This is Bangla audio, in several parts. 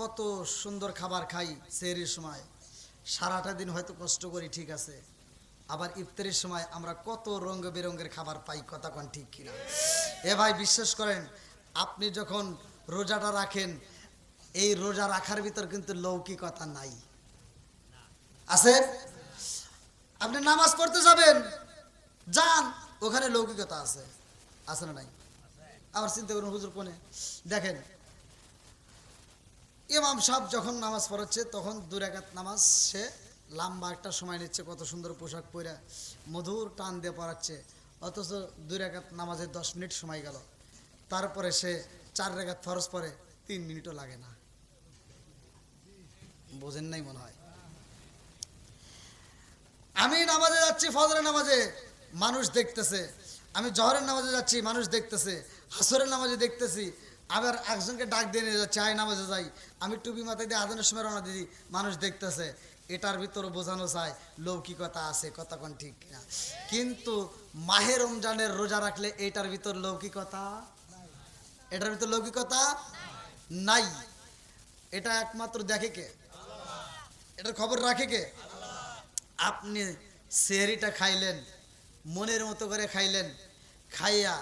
কত সুন্দর খাবার খাই সেহরির সময়, সারাটা দিন হয়তো কষ্ট করি, ঠিক আছে, আবার ইফতারের সময় আমরা কত রঙ বেরঙের খাবার পাই, কথা কোন ঠিক কিনা? এ ভাই বিশ্বাস করেন, আপনি যখন রোজাটা রাখেন, এই রোজা রাখার ভিতর কিন্তু লৌকিকতা নাই, আছে? আপনি নামাজ পড়তে যাবেন, যান, ওখানে লৌকিকতা আছে, আছে না নাই? আবার চিন্তা করুন, হুজুর কোনে দেখেন, ইমাম সাহেব যখন নামাজ পড়াচ্ছে তখন 2 রাকাত নামাজ সে লম্বা একটা সময় নিচ্ছে, কত সুন্দর পোশাক পরে মধুর টান দিয়ে পড়াচ্ছে, অথচ 2 রাকাত নামাজে 10 মিনিট সময় গেল, তারপরে সে 4 রাকাত ফরজ পড়ে 3 মিনিটও লাগে না। বোঝেন নাই মনে হয়? আমি নামাজে যাচ্ছি, ফজরের নামাজে মানুষ দেখতেছে, আমি জহরের নামাজে যাচ্ছি মানুষ দেখতেছে, আসরের নামাজে দেখতেছি, আবার একজনকে ডাক দিয়ে নিয়ে যাচ্ছে, আয় নামাজে যাই, আমি টুপি মাথায় দিয়ে আজানের সময় রওনা দিই, মানুষ দেখতেছে, এটার ভিতরে বোঝানো যায় লৌকিকতা আছে, কথা কোন ঠিক না? কিন্তু মাহে রমজানের রোজা রাখলে এটার ভিতর লৌকিকতা, এটার ভিতর লৌকিকতা নাই। এটা একমাত্র দেখে কে? এটার খবর রাখে কে? আপনি সেহরিটা খাইলেন, মনের মতো করে খাইলেন, খাইয়া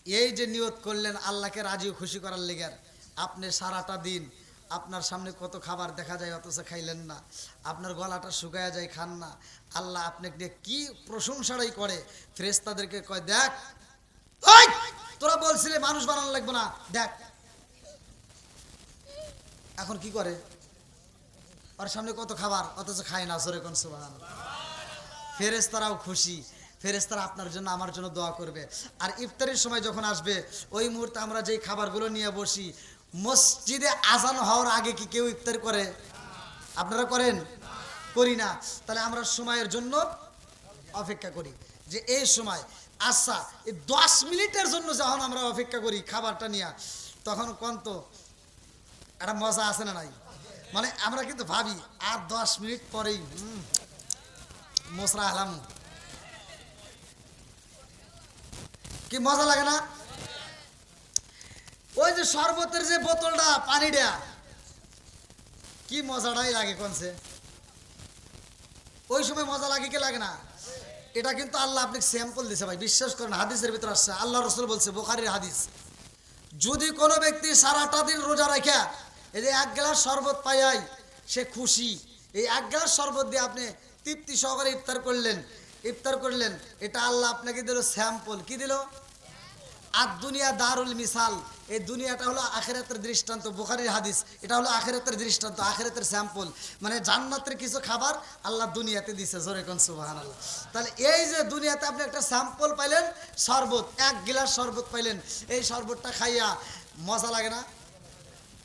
এই যে নিয়ত করলেন আল্লাহকে রাজি খুশি করার লেগে, আপনি সারাটা দিন আপনার সামনে কত খাবার দেখা যায়, অথচ খাইলেন না, আপনার গলাটা শুকায়া যায়, খান না, আল্লাহ আপনাকে নিয়ে কি প্রশংসাটাই করে, ফেরেশতাদেরকে কয়, দেখ ওই তোরা বলছিলে মানুষ বানানো লাগবে না, দেখ এখন কি করে, ওর সামনে কত খাবার, অথচ খায় না, জোরে কোন সুবহানাল্লাহ। ফেরেশতারাও খুশি, ফেরেশতারা আপনার জন্য আমার জন্য দোয়া করবে। আর ইফতারের সময় যখন আসবে, ওই মুহূর্তে আমরা যেই খাবারগুলো নিয়ে বসি, মসজিদে আজান হওয়ার আগে কি কেউ ইফতার করে? আপনারা করেন? করি না। তাহলে আমরা সময়ের জন্য অপেক্ষা করি, যে এই সময়, আচ্ছা এই 10 মিনিটের জন্য যখন আমরা অপেক্ষা করি খাবারটা নিয়ে, তখন কোন তো একটা মজা আছে না নাই? মানে আমরা কিন্তু ভাবি আর 10 মিনিট পরেই মশরা আলাম, কি মজা লাগে না? ওই যে শরবতের যে বোতলটা, পানিটা, কি মজাটাই লাগে কোনছে, ওই সময় মজা লাগে কি লাগে না? এটা কিন্তু আল্লাহ আপনাকে স্যাম্পল দিছে ভাই, বিশ্বাস করেন, হাদিসের ভিতরে আসছে, আল্লাহ রাসূল বলছে, বুখারীর হাদিস, যদি কোনো ব্যক্তি সারাটা দিন রোজা রাখা এই যে 1 গ্লাস শরবত পাইয়াই সে খুশি, এই 1 গ্লাস শরবত দিয়ে আপনি তৃপ্তি সহকারে ইফতার করলেন, এটা আল্লাহ আপনাকে দিল স্যাম্পল, কি দিল? আর দুনিয়া দারুল মিসাল, এই দুনিয়াটা হলো আখিরাতের দৃষ্টান্ত, বুখারীর হাদিস, এটা হলো আখিরাতের দৃষ্টান্ত, আখিরাতের স্যাম্পল, মানে জান্নাতের কিছু খাবার আল্লাহ দুনিয়াতে দিছে, জোরে কোন সুবহানাল্লাহ। তাহলে এই যে দুনিয়াতে আপনি একটা স্যাম্পল পাইলেন, শরবত, 1 গ্লাস শরবত পাইলেন, এই শরবতটা খাইয়া মজা লাগে না?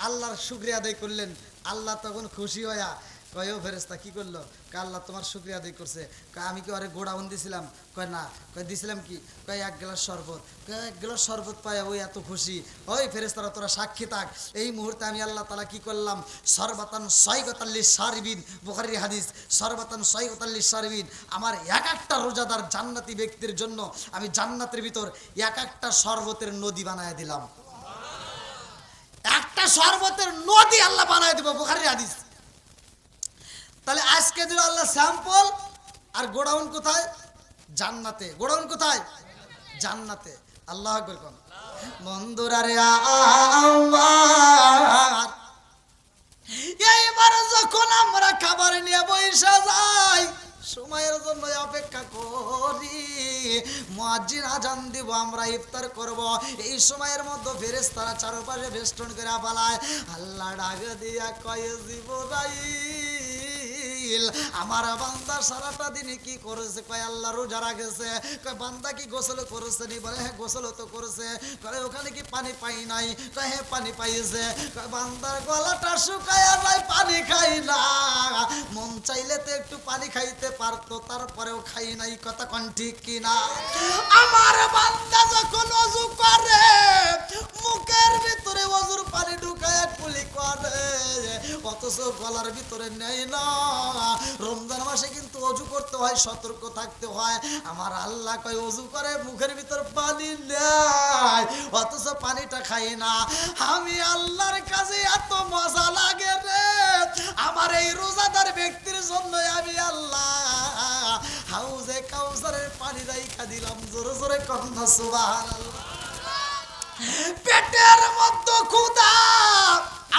আল্লাহর শুকরিয়া আদায় করলেন, আল্লাহ তখন খুশি হইয়া কয়, ও ফেরেশতা কি করলো? কয় আল্লাহ তোমার শুকরিয়া আদায় করছে। কয় আমি কি আরে গোড়াউন দিছিলাম? কয় না। কয় দিছিলাম কি? কয় 1 গ্লাস শরবত। কয় 1 গ্লাস শরবত পায় ওই এত খুশি। ওই ফেরেশতারা তোরা সাক্ষী থাক, এই মুহূর্তে আমি আল্লাহ তাআলা কি করলাম, সরবাতান সাইগাতাল লিশারিবিন, বুখারীর হাদিস, সরবাতান সাইগাতাল লিশারিবিন, আমার এক একটা রোজাদার জান্নাতি ব্যক্তির জন্য আমি জান্নাতের ভিতর এক একটা শরবতের নদী বানায় দিলাম, একটা শরবতের নদী আল্লাহ বানায় দিব, বুখারীর হাদিস। তাহলে আজকে দিল আল্লাহ স্যাম্পল, আর গোডাউন কোথায়? জান্নাতে। গোডাউন কোথায়? জান্নাতে। আল্লাহু আকবার কোন। বন্ধুরা রে আমার, এইবার যখন আমরা খাবার নিয়ে বসে যাই, সময়ের জন্য অপেক্ষা করি, মুয়াজ্জিন আজান দিব, আমরা ইফতার করব, এই সময়ের মধ্যে ফেরেশতারা চারপাশে বেষ্টন করে পালায়, আল্লাহ ডাক দিয়া কয়, জিবরাইল আমার বান্দা সারাটা দিনে কি করেছে? কয় আল্লাহ রোজা রাখেছে। কয় বান্দা কি গোসল করেছে নি? বলে হ্যাঁ গোসল তো করেছে। কয় ওখানে কি পানি পাই নাই? কয় হ্যাঁ পানি পাইছে। কয় বান্দার গলাটা শুকায়া যায়, পানি খাই না, মন চাইলে তো একটু পানি খাইতে পারতো, তারপরেও খাই নাই, কথা কোন ঠিক কিনা? আমার বান্দা যখন ওযু করে, মুখের ভিতরে ওযুর পানি ঢুকায় কুলি করে, অথচ গলার ভিতরে নেই না। রমজান মাসে কিন্তু ওযু করতে হয়, সতর্ক থাকতে হয়। আমার আল্লাহ কয় ওযু করে মুখের ভিতর পানি নেয়, অথচ পানিটা খাই না। আমি আল্লাহর কাছে এত মজা লাগে পানি রাইখা দিলাম, জোরে জোরে কন্যা সুবহানাল্লাহ। পেটের মধ্যে ক্ষুধা,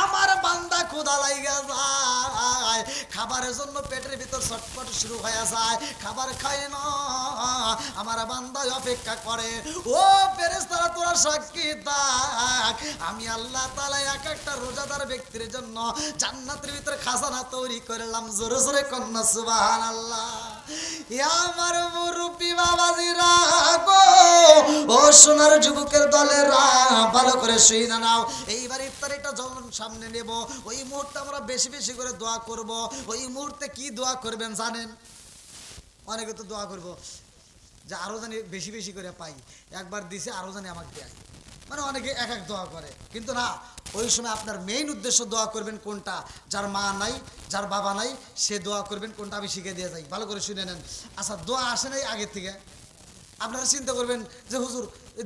আমার বান্দা ক্ষুধা লাইগা যায়, খাবারের জন্য পেটের ভিতর ছটফট শুরু হয়ে যায়, খাবার খায় না, আমার বান্দা অপেক্ষা করে। ও ফেরেশতারা তোরা সাক্ষী থাক, আমি আল্লাহ তাআলা এক একটা রোজাদার ব্যক্তির জন্য জান্নাতের ভিতরে খাজানা তৈরি করলাম, জোরে জোরে কন্যা সুবহানাল্লাহ। আমার মুরব্বি বাবাজিরা গো, ও সোনার যুবকের দলেরা, ভালো করে শুনে নাও। এইবার ইফতারিটা যখন সামনে নেব, ওই মুহূর্তে আমরা বেশি বেশি করে দোয়া করব। ওই মুহূর্তে কি দোয়া করবেন জানেন? অনেকে তো দোয়া করব যে আরো জানি বেশি বেশি করে পাই, একবার দিছে আরো জানি আমাকে দেয়, মানে অনেকে এক এক দোয়া করে। কিন্তু না, ওই সময় আপনার মেইন উদ্দেশ্য দোয়া করবেন কোনটা, যার মা নাই, যার বাবা নাই, সে দোয়া করবেন কোনটা, আমি শিখে দিয়ে যাই, ভালো করে শুনে নেন। আচ্ছা, দোয়া আসে নাই আগের থেকে, আপনারা চিন্তা করবেন যে হুজুর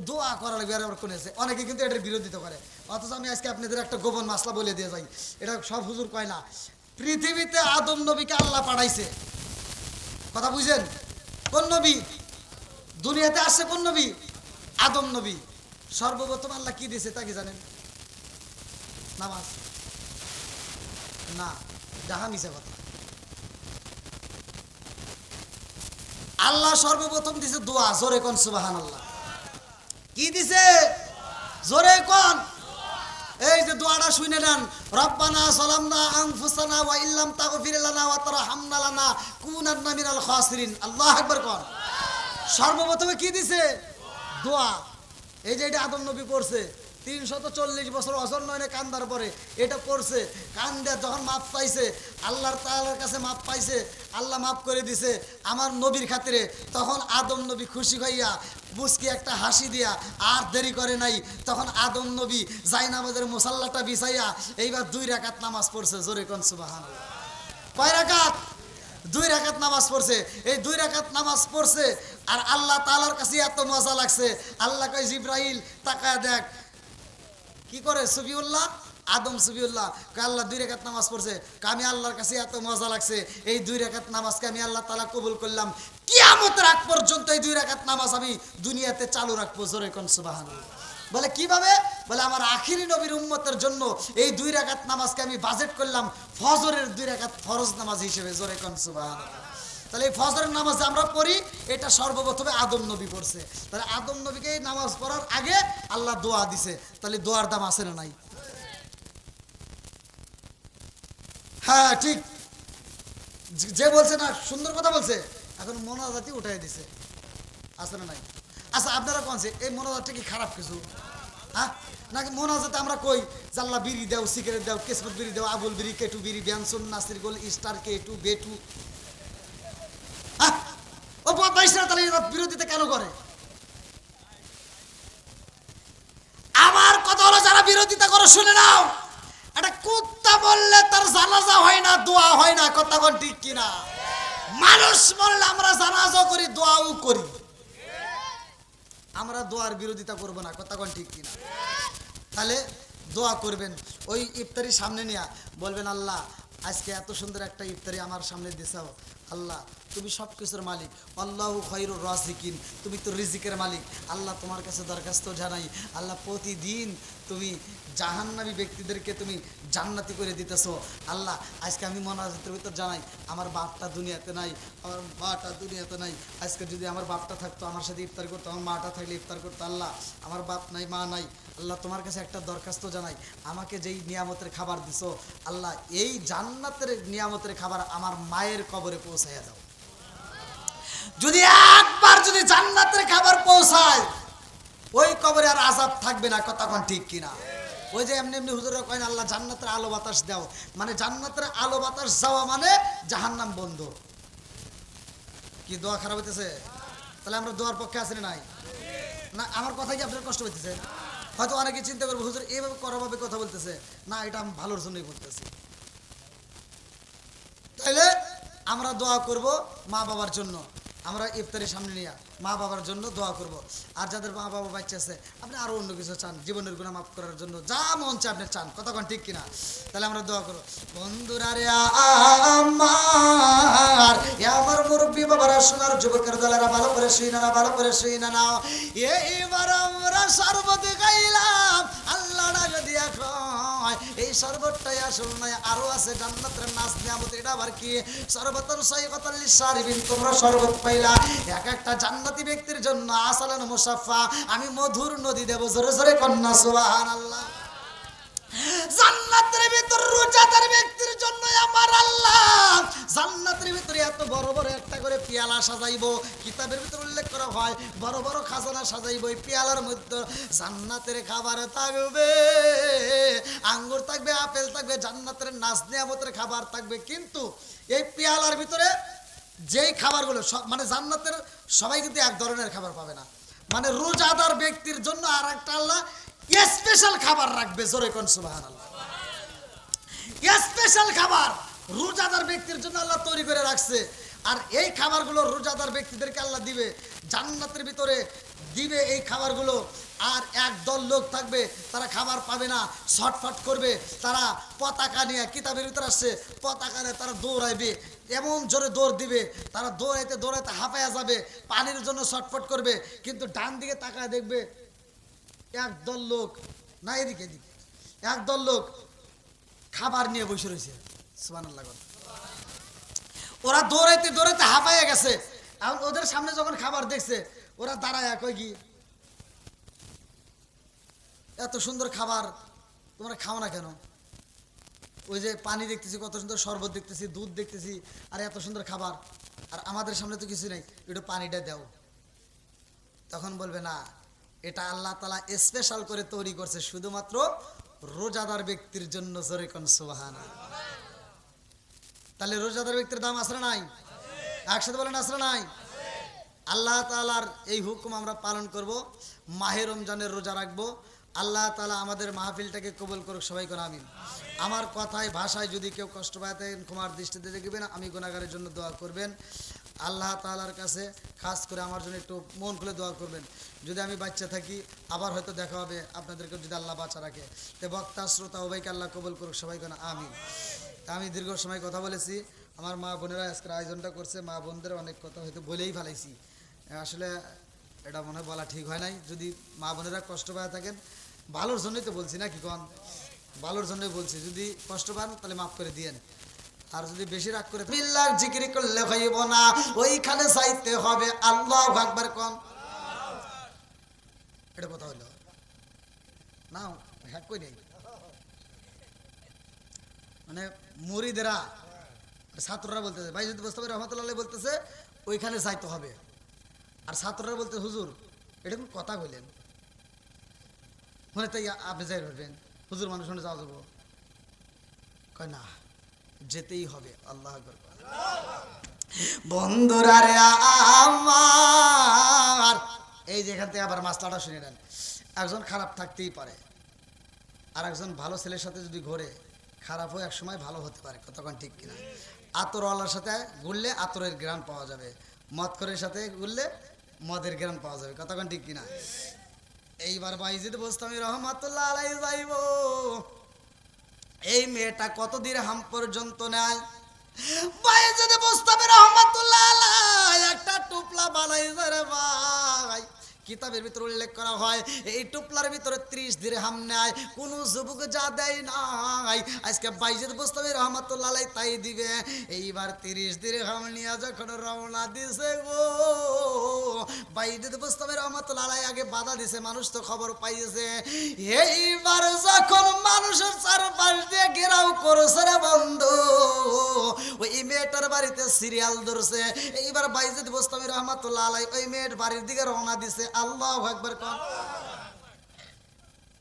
দোয়া করা লাগবে, আর আবার কোন আছে, অনেকে কিন্তু এটার বিরোধিতা করে। অথচ আমি আজকে আপনাদের একটা গোপন মাসলা বলে দিয়ে যাই, এটা সব হুজুর কয় না। পৃথিবীতে আদম নবীকে আল্লাহ পাঠাইছে, কথা বুঝছেন? কোন নবী দুনিয়াতে আসছে? কোন নবী? আদম নবী। সর্বপ্রথম আল্লাহ কি দিয়েছে তা কি জানেন? নামাজ না, যাহা মিছে কথা। আল্লাহ সর্বপ্রথম দিছে দোয়া, জোরে কোন সুবহানাল্লাহ। কি দিছে? জোরে কোন। এই যে দোয়াটা শুনে নেন, রব্বানা যালামনা আনফুসানা ওয়া ইল্লাম তাগফির লানা ওয়া তারহামনা লানাকুনান্না মিনাল খাসিরিন। আল্লাহু আকবার কোন। সর্বপ্রথমে কি দিছে? দোয়া। এই যে এটা আদম নবী পড়ছে 340 বছর অজর নয়নে কান্দার পরে এটা পড়ছে, কান্দে যখন মাপ পাইছে, আল্লাহর তাআলার কাছে মাপ পাইছে, আল্লাহ মাফ করে দিছে আমার নবীর খাতিরে, তখন আদম নবী খুশি হইয়া মুস্কি একটা হাসি দিয়া আর দেরি করে নাই, তখন আদম নবী জায়নামাজের মুসাল্লাটা বিছাইয়া এইবার 2 রাকাত নামাজ পড়ছে, জোরে কোন সুবহানাল্লাহ। কয় রাকাত? 2 রাকাত নামাজ পড়ছে। এই 2 রাকাত নামাজ পড়ছে আর আল্লাহ তাআলার কাছে এত মজা লাগছে, আল্লাহ কয় জিবরাইল তাকায় দেখ কি করে সফিউল্লাহ, আদম সফিউল্লাহ কয় আল্লাহ 2 রাকাত নামাজ পড়ছে, আমি আল্লাহর কাছে এত মজা লাগছে, এই 2 রাকাত নামাজকে আমি আল্লাহ তাআলা কবুল করলাম, কিয়ামতের আগ পর্যন্ত এই 2 রাকাত নামাজ আমি দুনিয়াতে চালু রাখবো, জোরে কোন সুবহানাল্লাহ। বলে কিভাবে? বলে আমার আখিরি নবীর উম্মতের জন্য এই 2 রাকাত নামাজকে আমি বাজেট করলাম ফজরের 2 রাকাত ফরজ নামাজ হিসেবে, জোরে কোন সুবহানাল্লাহ। তাহলে এই ফজরের নামাজ আমরা পড়ি, এটা সর্বপ্রথমে আদম নবী পড়ছে। তাহলে আদম নবীকে এই নামাজ পড়ার আগে আল্লাহ দোয়া দিছে, তাহলে দোয়ার দাম আছে না নাই? হ্যাঁ ঠিক, যে বলছে না সুন্দর কথা বলছে, এখন মোনাজাতি উঠাই দিছে, আছে না নাই? আচ্ছা আপনারা কোনছে এই মোনাজাতটা কি খারাপ কিছু? হ্যাঁ, নাকি মোনাজাতে আমরা কই জাল্লা বিড়ি দাও, সিগারেট দাও, কেসমত বিড়ি দাও, আবুল বিড়ি, কেটু বিড়ি, ব্যানসন, নাসির গোল, স্টার, কেটু, বেটু, ও বদমাইশরা তাহলে বিরোধিতা কেন করে? আমার কথা হলো যারা বিরোধিতা করে শুনে নাও, একটা কুত্তা বললে তার জানাজা হয় না, দোয়া হয় না, কথা কোন ঠিক কিনা? মানুষ বললে আমরা জানাজা করি, দোয়াও করি, আমরা দোয়ার বিরোধিতা করব না, কথা কোন ঠিক কিনা? তাহলে দোয়া করবেন, ওই ইফতারি সামনে নিয়ে বলবেন আল্লাহ আজকে এত সুন্দর একটা ইফতারি আমার সামনে দিছাও, আল্লাহ তুমি সব কিছুর মালিক, আল্লাহু খায়রুর রাযিকিন, তুমি তো রিজিকের মালিক, আল্লাহ তোমার কাছে দরখাস্ত জানাই, আল্লাহ প্রতিদিন তুমি জাহান্নামী ব্যক্তিদেরকে তুমি জান্নাতি করে দিতেছো, আল্লাহ আজকে আমি মোনাজাতের ভিতর জানাই আমার বাপটা দুনিয়াতে নাই, আমার মাটা দুনিয়াতে নাই, আজকে যদি আমার বাপটা থাকতো আমার সাথে ইফতার করতো, আমার মাটা থাকলে ইফতার করতো, আল্লাহ আমার বাপ নাই মা নাই, আল্লাহ তোমার কাছে একটা দরখাস্ত জানাই, আমাকে যেই নিয়ামতের খাবার দিছো আল্লাহ এই জান্নাতের নিয়ামতের খাবার আমার মায়ের কবরে পৌঁছাইয়া দাও। যদি একবার যদি জান্নাতের খাবার পৌঁছায় ওই কবরে আর আযাব থাকবে না, কথা কোন ঠিক কিনা? ওই যে এমনি এমনি হুজুররা কয় না আল্লাহ জান্নাতের আলো বাতাস দাও, মানে জান্নাতের আলো বাতাস যাওয়া মানে জাহান্নাম বন্ধ। কি দোয়া খারাপ হইতেছে? তাহলে আমরা দোয়ার পক্ষে আছি না নাই? না আমার কথা কি আপনার কষ্ট হইতেছে? হয়তো অনেকে চিন্তা করবে হুজুর এইভাবে করাভাবে কথা বলতেছে, না এটা আমি ভালোর জন্যই বলতেছি। তাইলে আমরা দোয়া করব মা বাবার জন্য, আমরা ইফতারের সামনে নিয়ে মা বাবার জন্য দোয়া করব। আর যাদের মা বাবা বাচ্চা আছে আপনি আরও অন্য কিছু চান, জীবনের গুনাহ মাফ করার জন্য যা মন চায় আপনি চান, কতক্ষণ ঠিক কিনা? তাহলে আমরা দোয়া করব। বন্ধুরা রে আমার মুরব্বী বাবারা, সোনার যুবকের দলেরা, ভালো করে শুই না, ভালো করে শুই না। এইবার আমরা শরবত গাইলাম, আল্লাহ ডাকে দিয়া কয় এই শরবতটাই আসল নয়, আরো আছে জান্নাতের নাজ নিয়ামত। এটা আবার কি? শরবতুন সাইয়্যিবাতুন লিশ-শারিবিন, তোমরা শরবত পাইলা এক একটা জান্নাতি ব্যক্তির জন্য আসালান মুসাফফা, আমি মধুর নদী দেব। জোরে জোরে কন্যা সুবহানাল্লাহ। জান্নাতের ভিতর রোজাদার ব্যক্তির জন্য আমার আল্লাহ জান্নাতের ভিতরে এত বড় বড় একটা করে পেয়ালা সাজাইবো। কিতাবের ভিতরে উল্লেখ করা হয় বড় বড় খাজানা সাজাইবো। এই পেয়ালার মধ্যে জান্নাতের খাবার থাকবে, আঙ্গুর থাকবে, আপেল থাকবে, জান্নাতের নাজ নিয়ামতের খাবার থাকবে। কিন্তু এই পেয়ালার ভিতরে যেই খাবারগুলো মানে জান্নাতের সবাই কিন্তু এক ধরনের খাবার পাবে না। মানে রোজাদার ব্যক্তির জন্য আর একটা আল্লাহ স্পেশাল খাবার রাখবে। জোরে কোন সুবহানাল্লাহ। স্পেশাল খাবার রোজাদার ব্যক্তির জন্য আল্লাহ তৈরি করে রাখছে। আর এই খাবারগুলো রোজাদার ব্যক্তিদেরকে আল্লাহ দিবে, জান্নাতের ভিতরে দিবে এই খাবারগুলো। আর একদল লোক থাকবে তারা খাবার পাবে না, ছটফট করবে, তারা পতাকা নিয়ে, কিতাবের ভিতরে আসছে পতাকা নিয়ে তারা দৌড়াইবে, এমন জোরে দৌড় দিবে, তারা দৌড়াইতে দৌড়াইতে হাঁপায়া যাবে, পানির জন্য ছটফট করবে। কিন্তু ডান দিকে তাকায় দেখবে একদল লোক, না এদিকে এদিকে একদল লোক খাবার নিয়ে বসে রয়েছে। সুবহানাল্লাহ। ওরা দৌড়াইতে দৌড়াইতে হাঁপাইয়া গেছে। এখন ওদের সামনে যখন খাবার দেখছে ওরা দাঁড়ায় কই কি এত সুন্দর খাবার তোমরা খাও না কেন? ওই যে পানি দেখতেছি, কত সুন্দর শরবত দেখতেছি, দুধ দেখতেছি, আর এত সুন্দর খাবার, আর আমাদের সামনে তো কিছু নেই, একটু পানিটা দাও। তখন বলবে না, এটা আল্লাহ তাআলা স্পেশাল করে তৈরি করছে শুধুমাত্র রোজাদার ব্যক্তির জন্য। জোরে কোন সুবহানাল্লাহ। তাহলে রোজাদার ব্যক্তির দাম আছে না নাই? একসাথে বলেন আছে না নাই? আল্লাহ তাআলার এই হুকুম আমরা পালন করব, মাহে রমজানের রোজা রাখবো। আল্লাহ তাআলা আমাদের মাহফিলটাকে কবুল করুক, সবাই কোন আমিন। আমার কথায় ভাষায় যদি কেউ কষ্ট পায় থাকেন ক্ষমার দৃষ্টিতে দেখবেন, আমি গুনাহগারের জন্য দোয়া করবেন। আল্লাহ তাআলার কাছে খাস করে আমার জন্য একটু মন খুলে দোয়া করবেন। যদি আমি বাচ্চা থাকি আবার হয়তো দেখা হবে আপনাদেরকে, যদি আল্লাহ বাঁচা রাখে। তো বক্তা শ্রোতা উভয়কে আল্লাহ কবুল করুক, সবাই কোন আমিন। আমি দীর্ঘ সময় কথা বলেছি, আমার মা বোনেরা আজকের আয়োজনটা করছে, মা বোনদের অনেক কথা হয়তো বলেই ফেলাইছি। আসলে এটা মনে হয় বলা ঠিক হয় নাই। যদি মা বোনেরা কষ্ট পায় থাকেন, ভালোর জন্যই তো বলছি, না কি কন? ভালোর জন্যই বলছি। যদি কষ্ট পান তাহলে মাফ করে দিয়েন। আর যদি বেশি রাগ করে বিল্লাহ জিকির করলে হইব না, ওইখানে চাইতে হবে আল্লাহু আকবার কোন। এটা কথা হলো না, হ্যাক কই নেই। মানে মুরিদেরা ছাত্ররা বলতেছে, ভাই যদি বুঝতে পারি রহমতুল্লাহ বলতেছে ওইখানে যাইতে হবে, আর ছাত্ররা বলতে হুজুর এটা কোন কথা বললেন, মনে তাই আপনি যাই পারবেন হুজুর, মানুষ মনে যাওয়া যাবো, কয় না যেতেই হবে। আল্লাহ আকবার। বন্ধুরা রে আমার, এই যে এখান থেকে আবার মাসলাটা শুনে নেন। একজন খারাপ থাকতেই পারে, আর একজন ভালো ছেলের সাথে যদি ঘোরে খারাপও এক সময় ভালো হতে পারে, কতক্ষণ ঠিক কিনা? আতরওয়ালার সাথে ঘুরলে আতরের গ্রান পাওয়া যাবে, মদখোরের সাথে ঘুরলে মদের গ্রান পাওয়া যাবে, কতক্ষণ ঠিক কিনা? এইবার বাইজিদ বোস্তামি রহমাতুল্লাহ আলাইহি যাইব। এই মেয়েটা কত দিরহাম পর্যন্ত নেয়? বাইজিদ বোস্তামি রহমাতুল্লাহ আলাইহি একটা টুপলা বানাইছে রে ভাই। কিতাবের ভিতরে উল্লেখ করা হয় এই টুপলার ভিতরে 30 দিরহাম নেয়, কোন যুবক যা দেয় নাই। আজকে বাইজিদ বোস্তামি রহমাতুল্লাহ আলাইহি তাই দিবে। এইবার 30 দিরহাম নিয়ে যখন রওনা দিছে গো, বাইজিদ বোস্তামি রহমাতুল্লাহ আলাইহি আগে বাধা দিছে, মানুষ তো খবর পাইছে। এইবার যখন মানুষের চারপাশ দিয়ে ঘেরাও করছে রে বন্ধু, ওই মেয়েটার বাড়িতে সিরিয়াল ধরছে। এইবার বাইজিদ বোস্তামি রহমাতুল্লাহ আলাইহি ওই মেয়ের বাড়ির দিকে রওনা দিছে। আল্লাহু আকবার কোন।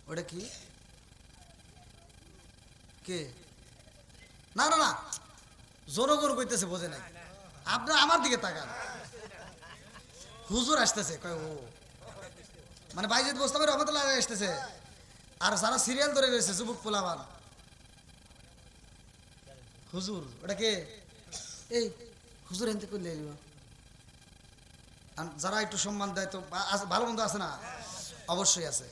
ওটা কি কে? না না না, জনগণ কইতেছে, বোঝে নাই। আপনার আমার দিকে তাকান, হুজুর আসতেছে, কয় ও মানে বাইজিদ বোস্তামি রহমাতুল্লাহ আলাইহি আসতেছে, আর সারা সিরিয়াল ধরে রয়েছে যুবক পোলাবান। হুজুর ওটা কে? এই হুজুর এনতে করলে আর যারা একটু সম্মান দেয় তো ভালো মন্দ আছে না, অবশ্যই আছে।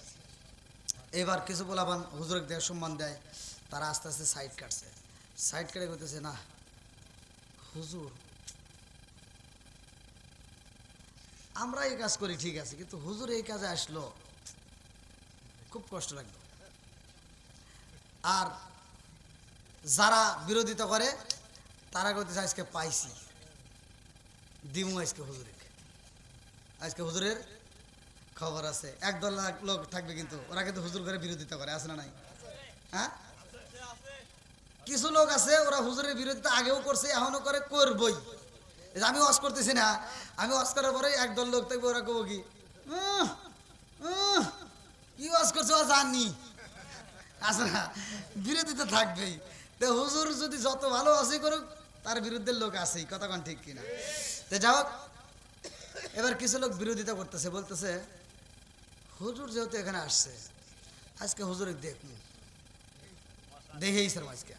এবার কিছু পোলাপান হুজুরকে দেয়, সম্মান দেয়, তারা আস্তে আস্তে সাইড কাটছে, সাইড কেটে করতেছে না হুজুর আমরা এই কাজ করি ঠিক আছে, কিন্তু হুজুর এই কাজে আসলো খুব কষ্ট লাগলো। আর যারা বিরোধিতা করে তারা করতেছে আজকে পাইছি দিমু আজকে হুজুরকে, আজকে হুজুরের খবর আছে। একদল লোক থাকবে কিন্তু ওরা কিন্তু হুজুর করে বিরোধিতা করে, আছে না নাই? হ্যাঁ, কিছু লোক আছে ওরা হুজুরের বিরোধিতা আগেও করছে এখনো করে, করবই। আমি ওয়াজ করতেছি না, আমি ওয়াজ করার পরে একদল লোক থাকবে ওরা কব কি কি ওয়াজ করছে ও জানি, আছে না? বিরোধিতা থাকবেই। তো হুজুর যদি যত ভালো আছে করুক তার বিরুদ্ধে লোক আছেই, কথা কোন ঠিক কিনা? তো যাও, এবার কিছু লোক বিরোধিতা করতেছে, বলতেছে হুজুর যেহেতু এখানে আসছে আজকে হুজুরে দেখুন, দেখেই স্যার আজকে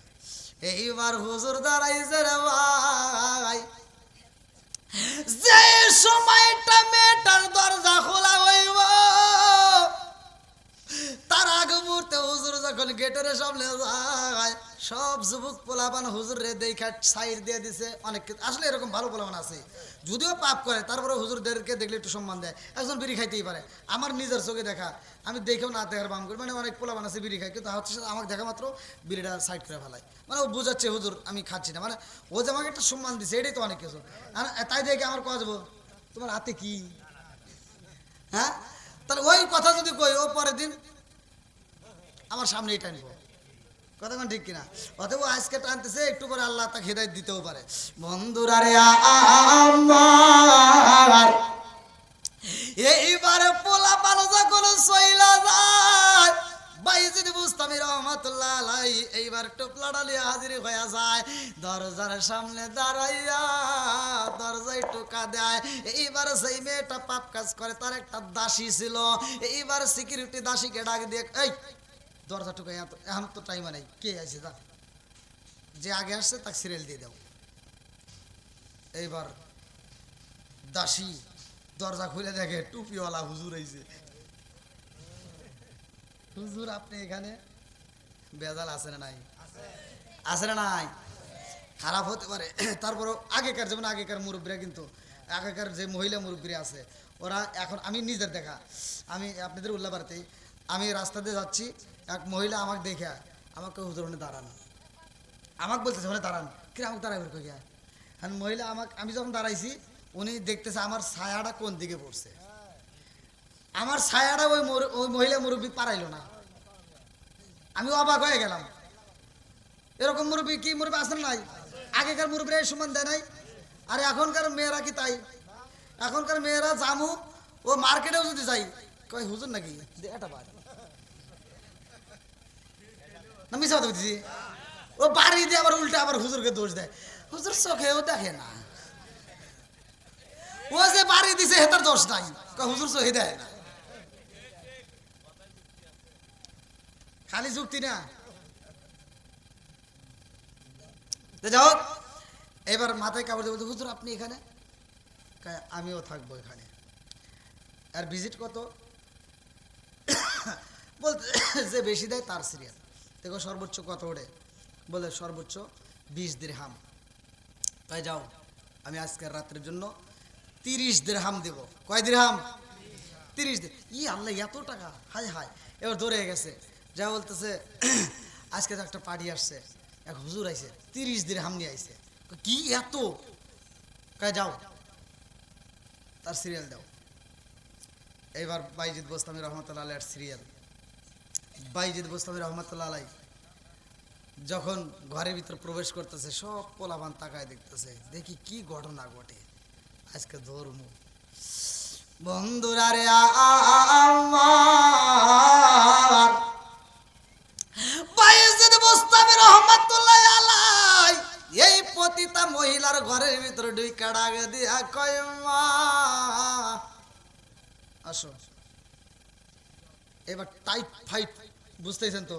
এইবার হুজুর দাঁড়াইছে রে ভাই, যে সময়টা মেয়েটার দরজা খোলা হইব তার আগে মুহূর্তে হুজুর যখন গেটের সামনে যায় সব যুবক পোলাপান হুজুর রে দেখা সাইড দিয়ে দিছে। অনেক আসলে এরকম ভালো পোলাপান আছে, যদিও পাপ করে তারপরে হুজুরদেরকে দেখলে একটু সম্মান দেয়। একজন বিড়ি খাইতেই পারে, আমার নিজের চোখে দেখা, আমি দেখেও না দেখার বাম করি। মানে অনেক পোলাপান আছে বিড়ি খায়, কিন্তু হচ্ছে আমাকে দেখা মাত্র বিড়িটা সাইড করে ফেলায়, মানে ও বুঝাচ্ছে হুজুর আমি খাচ্ছি না, মানে ও যে আমাকে একটা সম্মান দিচ্ছে এটাই তো অনেক কিছু। তাই দেখে আমার কথা যাবো তোমার হাতে কি, হ্যাঁ? তাহলে ওই কথা যদি কই ও পরের দিন আমার সামনে এটা নিব, কথা কোন ঠিক কিনা? অতএব আজকে টানতেছে, একটু করে আল্লাহ তাকে হেদায়েত দিতেও পারে। বন্ধুরা রে আমার এইবারে পোলা পানো যখন সইলা যায় বাইজিদ বুস্তামি রহমাতুল্লাহ আলাইহি এইবার টোপলাটা নিয়ে হাজির হয়ে যায়, দরজার সামনে দাঁড়াইয়া দরজায় টোকা দেয়। এইবার সেই মেয়েটা পাপ কাজ করে, তার একটা দাসী ছিল, এইবার সিকিউরিটি দাসীকে ডাক দিয়ে এই দরজা টোকাই, এখন তো টাইম নেই, কে আছে যা, যে আগে আসছে তাকে সিরিয়াল দিয়ে দাও। এইবার দাসী দরজা খুলে দেখে টুপিওয়ালা হুজুর আইছে। হুজুর আপনি এখানে, বেজাল আছে না নাই? আছে না নাই? খারাপ হতে পারে, তারপরও আগেকার যেমন আগেকার মুরব্বীরা, কিন্তু আগেকার যে মহিলা মুরব্বীরা আছে ওরা এখন, আমি নিজের দেখা, আমি আপনাদের উল্লাপাড়াতেই আমি রাস্তা দিয়ে যাচ্ছি, এক মহিলা আমাকে দেখে আমাকে হুজুর ওখানে দাঁড়ান, আমাকে বলতেছে ওখানে দাঁড়ান, কি আমাকে দাঁড়াবে কইয়া? হ্যাঁ, মহিলা আমাকে, আমি যখন দাঁড়াইছি উনি দেখতেছে আমার ছায়াটা কোন দিকে পড়ছে, আমার ছায়াটা ওই মহিলা মুরব্বী পারাইলো না, আমি অবাক হয়ে গেলাম। এরকম মুরব্বী কি মুরব্বী আসেন নাই? আগেকার মুরব্বীরা এই সম্মান দেয় নাই, আর এখনকার মেয়েরা কি তাই? এখনকার মেয়েরা জামু ও মার্কেটেও যদি যাই কয় হুজুর নাকি এটা বাদ না, মিশা কথা বলছি, ও বাড়ি দিয়ে আবার উল্টে আবার হুজুরকে দোষ দেয়, হুজুর চোখেও দেখে না, ও যে বাড়ি দিছে হেতার দোষ নাই, হুজুর চোখে দেয় না, খালি যুক্তি না। যাও, এবার মাথায় কাপড় দিয়ে বলতে হুজুর আপনি এখানে, আমিও থাকবো এখানে, আর ভিজিট কত বলতে যে বেশি দেয় তার সিরিয়াল। দেখো সর্বোচ্চ কত ওঠে, বলে সর্বোচ্চ 20 দিরহাম। তাই যাও, আমি আজকের রাত্রের জন্য 30 দিরহাম দেব। কয় দিরহাম? 30 দিন। ই আল্লাহ এত টাকা, হায় হায়। এবার দৌড়ে গেছে, যা বলতেছে আজকে তো একটা পার্টি আসছে, এক হুজুর আইছে 30 দিরহাম নিয়ে আইছে। কি এত? কয় যাও তার সিরিয়াল দাও। এইবার বাইজিদ বোস্তামি রহমতুল্লাহ আলাইহির সিরিয়াল। বাইজিদ বোস্তামি রহমতুল্লাহ আলাইহি যখন ঘরের ভিতর প্রবেশ করতেছে সব পোলাপান তাকায় দেখতেছে, দেখি কি ঘটনা ঘটে আজকে ধর্ম। বন্ধুরা রে আমার বাইজিদ বোস্তামি রহমতুল্লাহ আলাইহি এই পতিতা মহিলার ঘরের ভিতরে ঢুইকা ডাক দিয়া কয় মা আসো। এবার টাইট ফাইট, বুঝতেছেন তো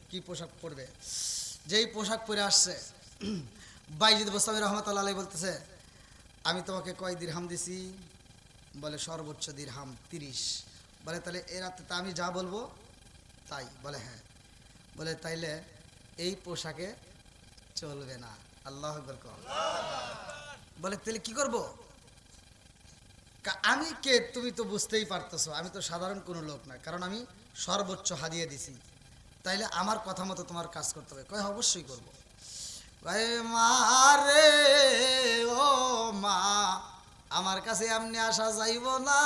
কি পোশাক পরবে, যেই পোশাক পরে আসছে বাইজিদ বোস্তামি রহমতুল্লাহ আলাইহি বলতেছে আমি তোমাকে কয় দিরহাম দিছি? বলে সর্বোচ্চ দিরহাম 30। বলে তাহলে এ রাতে তা আমি যা বলবো তাই? বলে হ্যাঁ। বলে তাইলে এই পোশাকে চলবে না। আল্লাহু আকবার। বলে তাহলে কি করব? আমি কে তুমি তো বুঝতেই পারতেছো, আমি তো সাধারণ কোনো লোক না, কারণ আমি সর্বোচ্চ হাদিয়া দিছি, তাইলে আমার কথা মতো তোমার কাজ করতে হবে। কয় অবশ্যই করবো। কয় মা রে ও মা, আমার কাছে এমনি আসা যাইব না,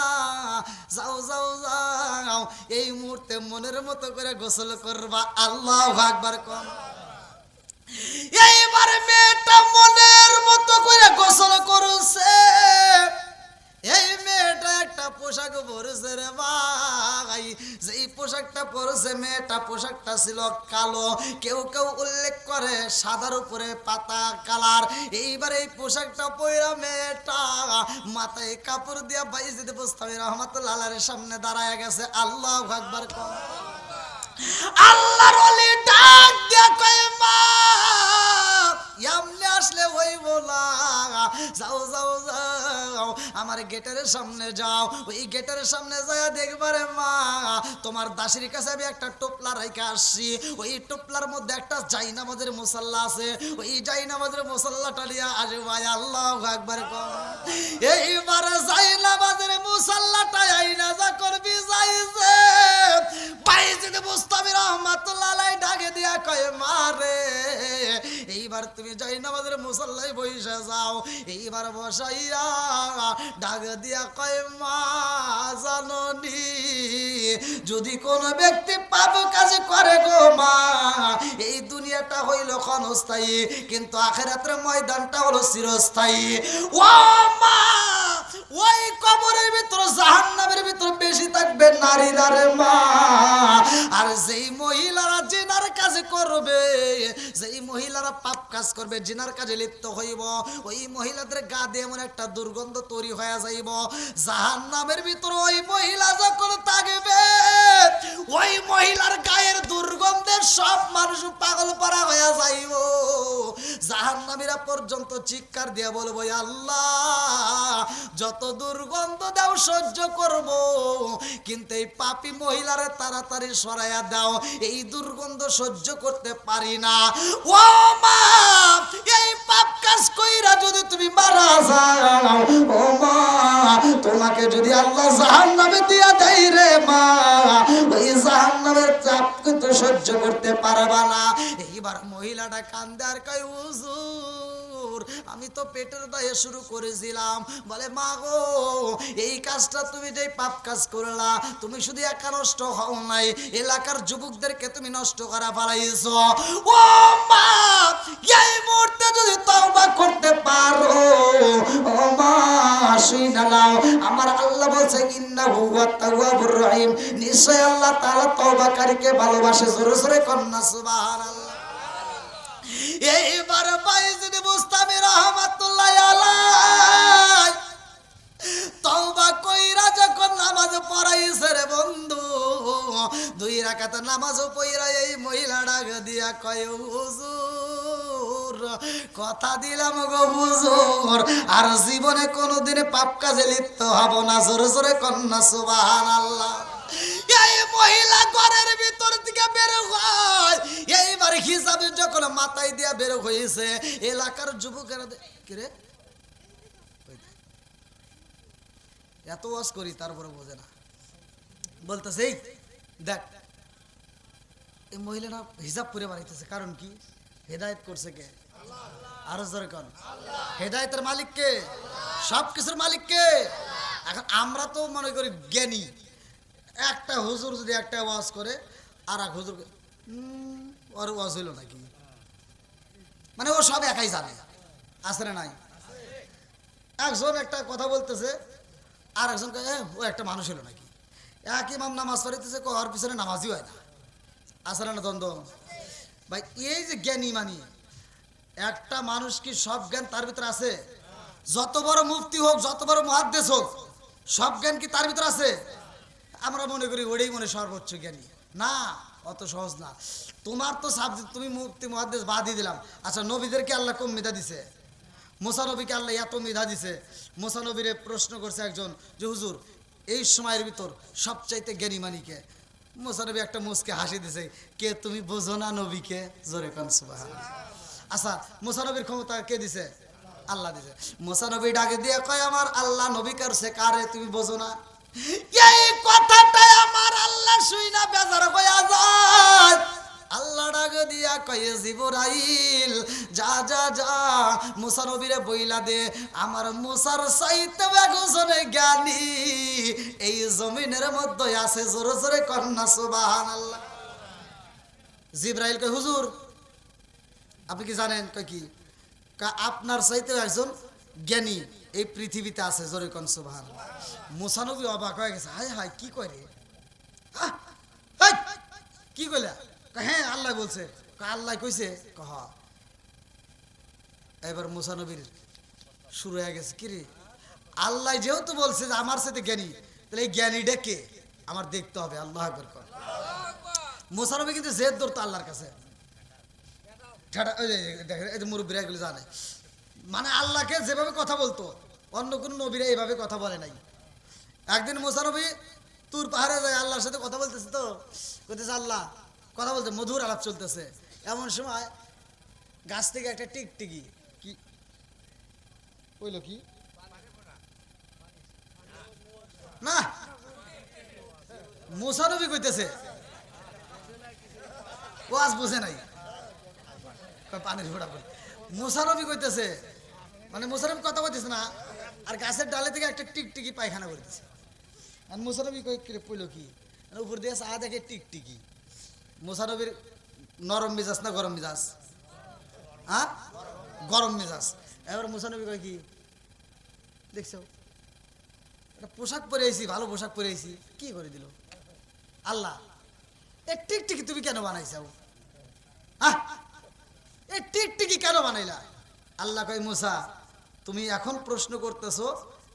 যাও যাও যাও, এই মুহূর্তে মনের মতো করে গোসল করবা। আল্লাহু আকবার। কম এইবার মেয়েটা মনের মতো করে গোসল করছে। এই মেয়েটা একটা পোশাক পরেছে রে ভাই, যেই পোশাকটা পরেছে মেয়েটা, পোশাকটা ছিল কালো, কেউ কেউ উল্লেখ করে সাদার উপরে পাতা কালার। এইবার এই পোশাকটা পয়রা মেয়েটা মাথায় কাপড় দিয়া বাইজিদ বুস্তামি রহমাতুল্লাহ আলাইহির সামনে দাঁড়ায় গেছে। আল্লাহু আকবার। কম আল্লাহর ওলি ডাক দিয়া কয় মা এমনি আসলে হইব না, যাও যাও যাও আমার গেটের সামনে যাও। ওই গেটের সামনে যায় দেখবারে মা তোমার দাসির কাছে আমি একটা টোপলা রাইখা আসছি, ওই টোপলার মধ্যে একটা জায়নামাজের মুসাল্লা আছে, ওই জায়নামাজের মুসাল্লাটা নিয়ে আসবে। আল্লাহু আকবার। কম এইবার জায়নামাজের মুসাল্লাটা আইনা যা করবি যাইছে বাইজিদ বুস্তামি রাহমাতুল্লাহ আলাইহি ডাকে দিয়া কয় মা রে এইবার তুমি জায়নামাজের মুসাল্লায় বইসা যাও। এইবার বসাইয়া ডাক দিয়া কয় মা জাননি যদি কোন ব্যক্তি পাপ কাজ করে গো মা, এই দুনিয়াটা হইল ক্ষণস্থায়ী, কিন্তু আখিরাতের ময়দানটা হলো চিরস্থায়ী। ও মা ওই কবরের ভিতর জাহান্নামের ভিতর বেশি থাকবে নারীরা রে মা। আর যেই মহিলারা জিনার কাজ করবে, যেই মহিলারা পাপ কাজ করবে, জিনার কাজে লিপ্ত হইব, ওই মহিলাদের গা দিয়ে এমন একটা দুর্গন্ধ তৈরি হয়ে যাইব, জাহান্নামের ভিতর ওই মহিলা যখন থাকবে ওই মহিলার গায়ের দুর্গন্ধে সব মানুষ পাগল পারা হয়ে যাইব। জাহান্নামীরা পর্যন্ত চিৎকার দিয়ে বলবো আল্লাহ যত দুর্গন্ধ দাও সহ্য করব, কিন্তু এই পাপী মহিলারে তাড়াতাড়ি সরাইয়া দাও, এই দুর্গন্ধ সহ্য করতে পারি না। ও মা এই পাপ কাজ কইরা যদি তুমি মারা যাও, ও মা তোমাকে যদি আল্লাহ জাহান্নামে দিয়া দেয় রে মা, ওই জাহান্নামের চাপ কিন্তু সহ্য করতে পারবা না। এইবার মহিলাটা কান্দে আর কয় হুজুর আমি তো পেটের দায়ে শুরু করেছিলাম। বলে মা গো এই কাজটা তুমি যে পাপ কাজ করলা, তুমি শুধু একা নষ্ট হও নাই, এলাকার যুবকদেরকে তুমি নষ্ট করা ফেলাইছো। ও মা এই মুহূর্তে যদি তওবা করতে পারো, ও মা শুইনা নাও আমার আল্লাহ বলছে ইন্নাহু হুয়াত তাওয়াবুর রহিম, নিশ্চয় আল্লাহ তাআলা তওবাকারীকে ভালোবাসে। জোরে জোরে কন্না সুবহানাল্লাহ। এইবার বাইজিদ বুস্তামি রাহমাতুল্লাহ আলাইহি তওবা কইরা যখন নামাজ পড়াইছে রে বন্ধু, 2 রাকাত নামাজ পড়া এই মহিলা ডাক দিয়া কয় হুজুর কথা দিলাম গো হুজুর আর জীবনে কোনোদিন পাপ কাজে লিপ্ত হব না। জোরে জোরে কন্না সুবহানাল্লাহ। এই মহিলা ঘরের ভিতর থেকে বের হয়, এইবার হিসাবে যখন মাথায় দিয়া বের হয়েছে এলাকার যুবকেরা কিরে এত ওয়াজ করি তারপরে বোঝে না, বলতেছে এই দেখ এই মহিলাটা হিজাব পরে বাড়াইতেছে, কারণ কি হেদায়েত করছে কে? আরো জোরে কোন হেদায়েতের মালিক কে? সবকিছুর মালিক কে? এখন আমরা তো মনে করি জ্ঞানী, একটা হুজুর যদি একটা ওয়াজ করে আর এক হুজুর ওর ওয়াজ হইল নাকি, মানে ও সব একাই জানে, আছে না নাই? একজন একটা কথা বলতেছে আর একজন ও একটা মানুষ হলো নাকি, এক ইমাম নামাজ পড়িতেছে ওর পিছনে নামাজই হয় না, আছে না দ্বন্দ্ব? ভাই এই যে জ্ঞানী মানি একটা মানুষ কি সব জ্ঞান তার ভিতরে আছে? যত বড় মুফতি হোক, যত বড় মুহাদ্দিস হোক, সব জ্ঞান কি তার ভিতরে আছে? আমরা মনে করি ওটাই মনে সর্বোচ্চ জ্ঞানী, না অত সহজ না। তোমার তো সাবজেক্ট, তুমি মুফতি মুহাদ্দিস বাদই দিলাম, আচ্ছা নবীদেরকে আল্লাহ কম মেধা দিছে, মুসা নবীকে আল্লাহ এত মেধা দিছে, মুসা নবীরে প্রশ্ন করছে একজন যে হুজুর এই সময়ের ভিতর সবচাইতে জ্ঞানী মানিকে? মুসা নবী একটা মুসকে হাসি দিছে, কে তুমি বোঝো না নবীকে? জোরে কান সুবহানাল্লাহ। আচ্ছা, মুসা নবীর ক্ষমতা কে দিছে? আল্লাহ দিছে। মুসা নবী ডাকে দিয়ে কয় আমার আল্লাহ নবী কারছে কারে তুমি বোঝো না? এই কথাটাই আমার আল্লাহ শুই না বেজার হইয়া যায়। আল্লাহ ডাকে দিয়া কয়ে জিবরাইল যা যা যা মুসা নবীরে বইলা দে আমার মুসার চাইতে একজনে জ্ঞানী এই জমিনের মধ্যে আছে। জোরে জোরে কন্যা সুবহানাল্লাহ। জিবরাইল কয় হুজুর আপনি কি জানেন? কয় কি? আপনার চাইতে একজন জ্ঞানী এই পৃথিবীতে আছে। জোরে কন সুবহানাল্লাহ। মুসা নবী অবাক হয়ে গেছে, হায় হায় কি কয় রে, কি কইলা? হ্যাঁ আল্লাহ বলছে। আল্লাহ কইছে? কহ। এবার মুসা নবীর শুরু হয়ে গেছে, কি রে আল্লাহ যেহেতু বলছে যে আমার সাথে জ্ঞানী, তাহলে এই জ্ঞানীটা কে আমার দেখতে হবে। আল্লাহ আকবার কর। মুসা নবী কিন্তু জেদ ধরতো আল্লাহর কাছে। মুরব্বীরা এগুলো জানে, মানে আল্লাহকে যেভাবে কথা বলতো অন্য কোন নবীরা এইভাবে কথা বলে নাই। একদিন মুসা নবী তুর পাহাড়ে যায়, আল্লাহর সাথে কথা বলতেছে, তো বলতেছে আল্লাহ কথা বলতে মধুর আলাপ চলতেছে। এমন সময় গাছ থেকে একটা টিকটিকি কি কইলো, কি না মুসা নবী কইতেছে, ও আজ বুঝে নাই পানির ফোড়া পড়ে। মুসা নবী কইতেছে, মানে মুসা নবী কথা বলতেছে না, আর গাছের ডালে থেকে একটা টিকটিকি পায়খানা করতেছে। আর মুসা নবী কইলো কি, উপর দিয়ে চা দেখে টিকটিকি। মুসা নবীর নরম মেজাজ না গরম মেজাজ? হ্যাঁ গরম মেজাজ। এবার মুসা নবী কয় কি, দেখছো একটা পোশাক পরে আইছি, ভালো পোশাক পরে আইছি, কি করে দিল আল্লাহ? এ টিকটিকি তুমি কেন বানাইছাও? হ্যাঁ এই টিকটিকি কেন বানাইলা? আল্লাহ কয় মুসা তুমি এখন প্রশ্ন করতেছো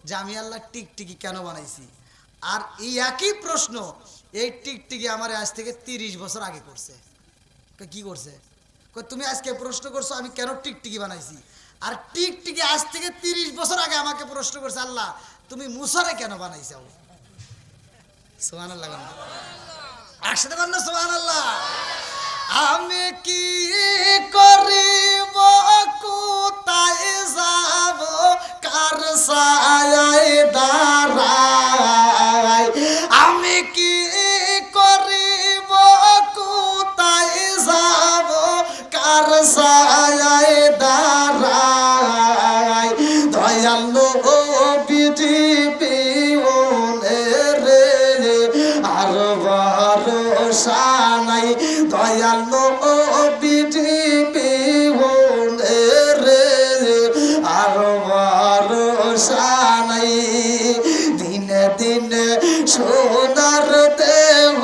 যে আমি আল্লাহ টিকটিকি কেন বানাইছি, আর এই একই প্রশ্ন এই টিকটিকি আমার আজ থেকে 30 বছর আগে করছে। কি করছে? তুমি আজকে প্রশ্ন করছো আমি কেন টিকটিকি বানাইছি, আর টিকটিকি আজ থেকে 30 বছর আগে আমাকে প্রশ্ন করছে আল্লাহ তুমি মুসারে কেন বানাইছাও? সুবহানাল্লাহ। একসাথে বল না সুবহানাল্লাহ। আমি কি করিব কোথায় যাব কার ছায়ায় দাঁড়াই, আমি কি করিব কোথায় যাব কার ছায়ায় দাঁড়াই, দয়ালু পৃথিবী রে আর ভরসা নাই, দয়ালু পৃথিবী রে আর ভরসা নাই, দিনে দিনে সোনার দেহ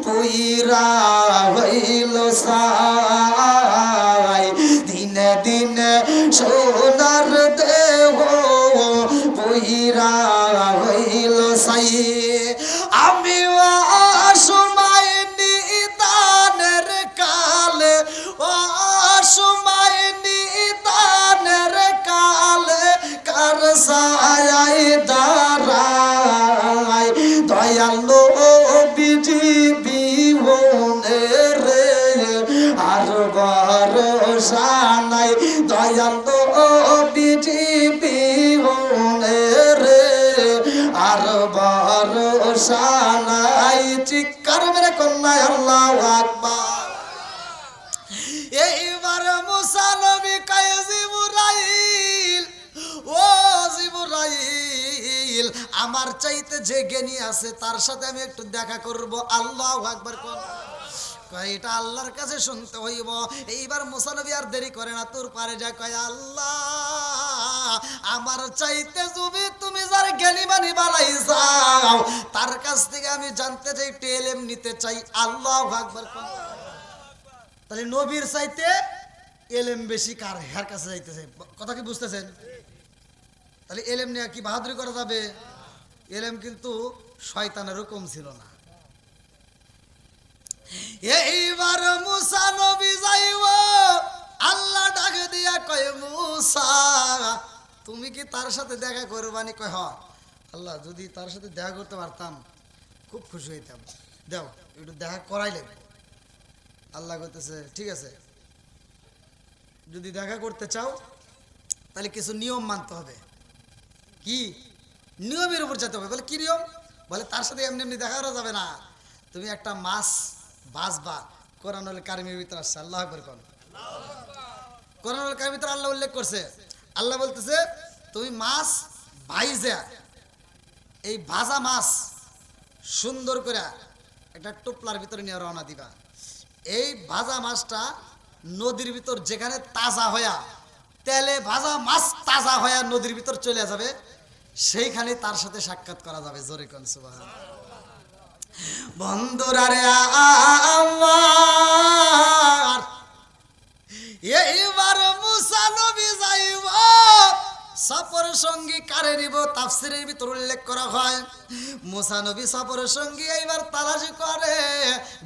পুইরা হইল সাই, দিনে দিনে সোনার দেহ পুইরা হইল সাই, আমি অসময় নিদানের কালে, অসময় নিদানের কালে কার ছায়ায় দাঁড়াই, দয়ালু পৃথিবী রে আর ভরসা নাই, দয়ালু পৃথিবী রে আর ভরসা নাই। চিৎকার মেরে কন্যায় আল্লাহু আকবার। এইবার মুসা নবী কয় জিবরাইল, ও জিবরাইল আমার চাইতে যে জ্ঞানী আছে তার সাথে আমি একটু দেখা করব। আল্লাহু আকবার। এটা আল্লাহর কাছে শুনতে হইব। এইবার মুসা নবী আর দেরি করে না, তোর পারে যা কয় আল্লাহ আমার চাইতে যদি তুমি যার জ্ঞানী বানি বানাই যাও তার কাছ থেকে আমি জানতে চাই, একটু ইলম নিতে চাই। আল্লাহু আকবার। তাহলে নবীর চাইতে ইলম বেশি কার হের কাছে যাইতেছে, কথা কি বুঝতেছেন? তাহলে ইলম নিয়ে কি বাহাদুরি করা যাবে? ইলম কিন্তু শয়তানেরও কম ছিল না। এইবার মুসা নবী যাইব, আল্লাহ ডাক দিয়ে দিয়া কয় মুসা তুমি কি তার সাথে দেখা করবানি? কয় হ। আল্লাহ যদি তার সাথে দেখা করতে পারতাম খুব খুশি হইতাম, দাও একটু দেখা করাইলেন। আল্লাহ কইতেছে ঠিক আছে, যদি দেখা করতে চাও তাহলে কিছু নিয়ম মানতে হবে। কি নিয়মের উপর যেতে হবে। বলে কি নিয়ম? বলে তার সাথে এমনি এমনি দেখা করা যাবে না, তুমি একটা মাছ বাঁচবা। কোরআনুল কারিমের ভিতরে আসছে, আল্লাহ আকবার কোন। কোরআনুল কারিমের ভিতরে আল্লাহ উল্লেখ করছে, আল্লাহ বলতেছে তুমি মাছ ভাইজা, এই ভাজা মাছ সুন্দর করে একটা টোপলার ভিতরে নিয়ে রওনা দিবা। এই ভাজা মাছটা নদীর ভিতর যেখানে তাজা হয়া, তেলে ভাজা মাছ তাজা হয়া নদীর ভিতর চলে যাবে, সেইখানে তার সাথে সাক্ষাৎ করা যাবে। জোরে কোন সুবহান। বন্ধুরা রে আমার, এইবার মুসা নবী যাইব, সফর সঙ্গী কারে নিব? তাফসীরের ভিতর উল্লেখ করা হয় মুসা নবী সফর সঙ্গী এইবার তালাশি করে,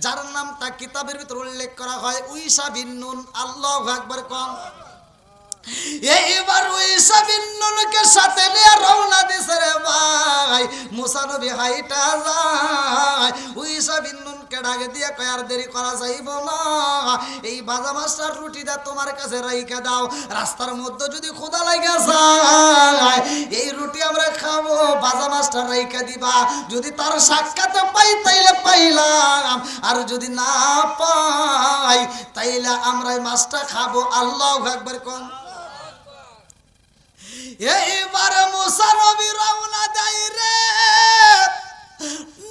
যার নামটা কিতাবের ভিতর উল্লেখ করা হয় উইসা বিন নুন। আল্লাহু আকবার কোন। এইবার উইসা বিন নুনকে সাথে নিয়ে রওনা দিছে রে ভাই। মুসা নবী হাইটা যায়, উইসা বিন নুনকে ডাকে দিয়ে কয় আর দেরি করা যাইব না, এই ভাজা মাছটার রুটিটা তোমার কাছে রাইখা দাও, রাস্তার মধ্যে যদি ক্ষুধা লাগা যায় এই রুটি আমরা খাবো, ভাজা মাছটা রাইখা দিবা। যদি তার সাক্ষাৎ পাই তাইলে পাইলাম, আর যদি না পাই তাইলে আমরা এই মাছটা খাবো। আল্লাহু আকবার কোন। এইবার মুসা নবী রওনা দেয় রে,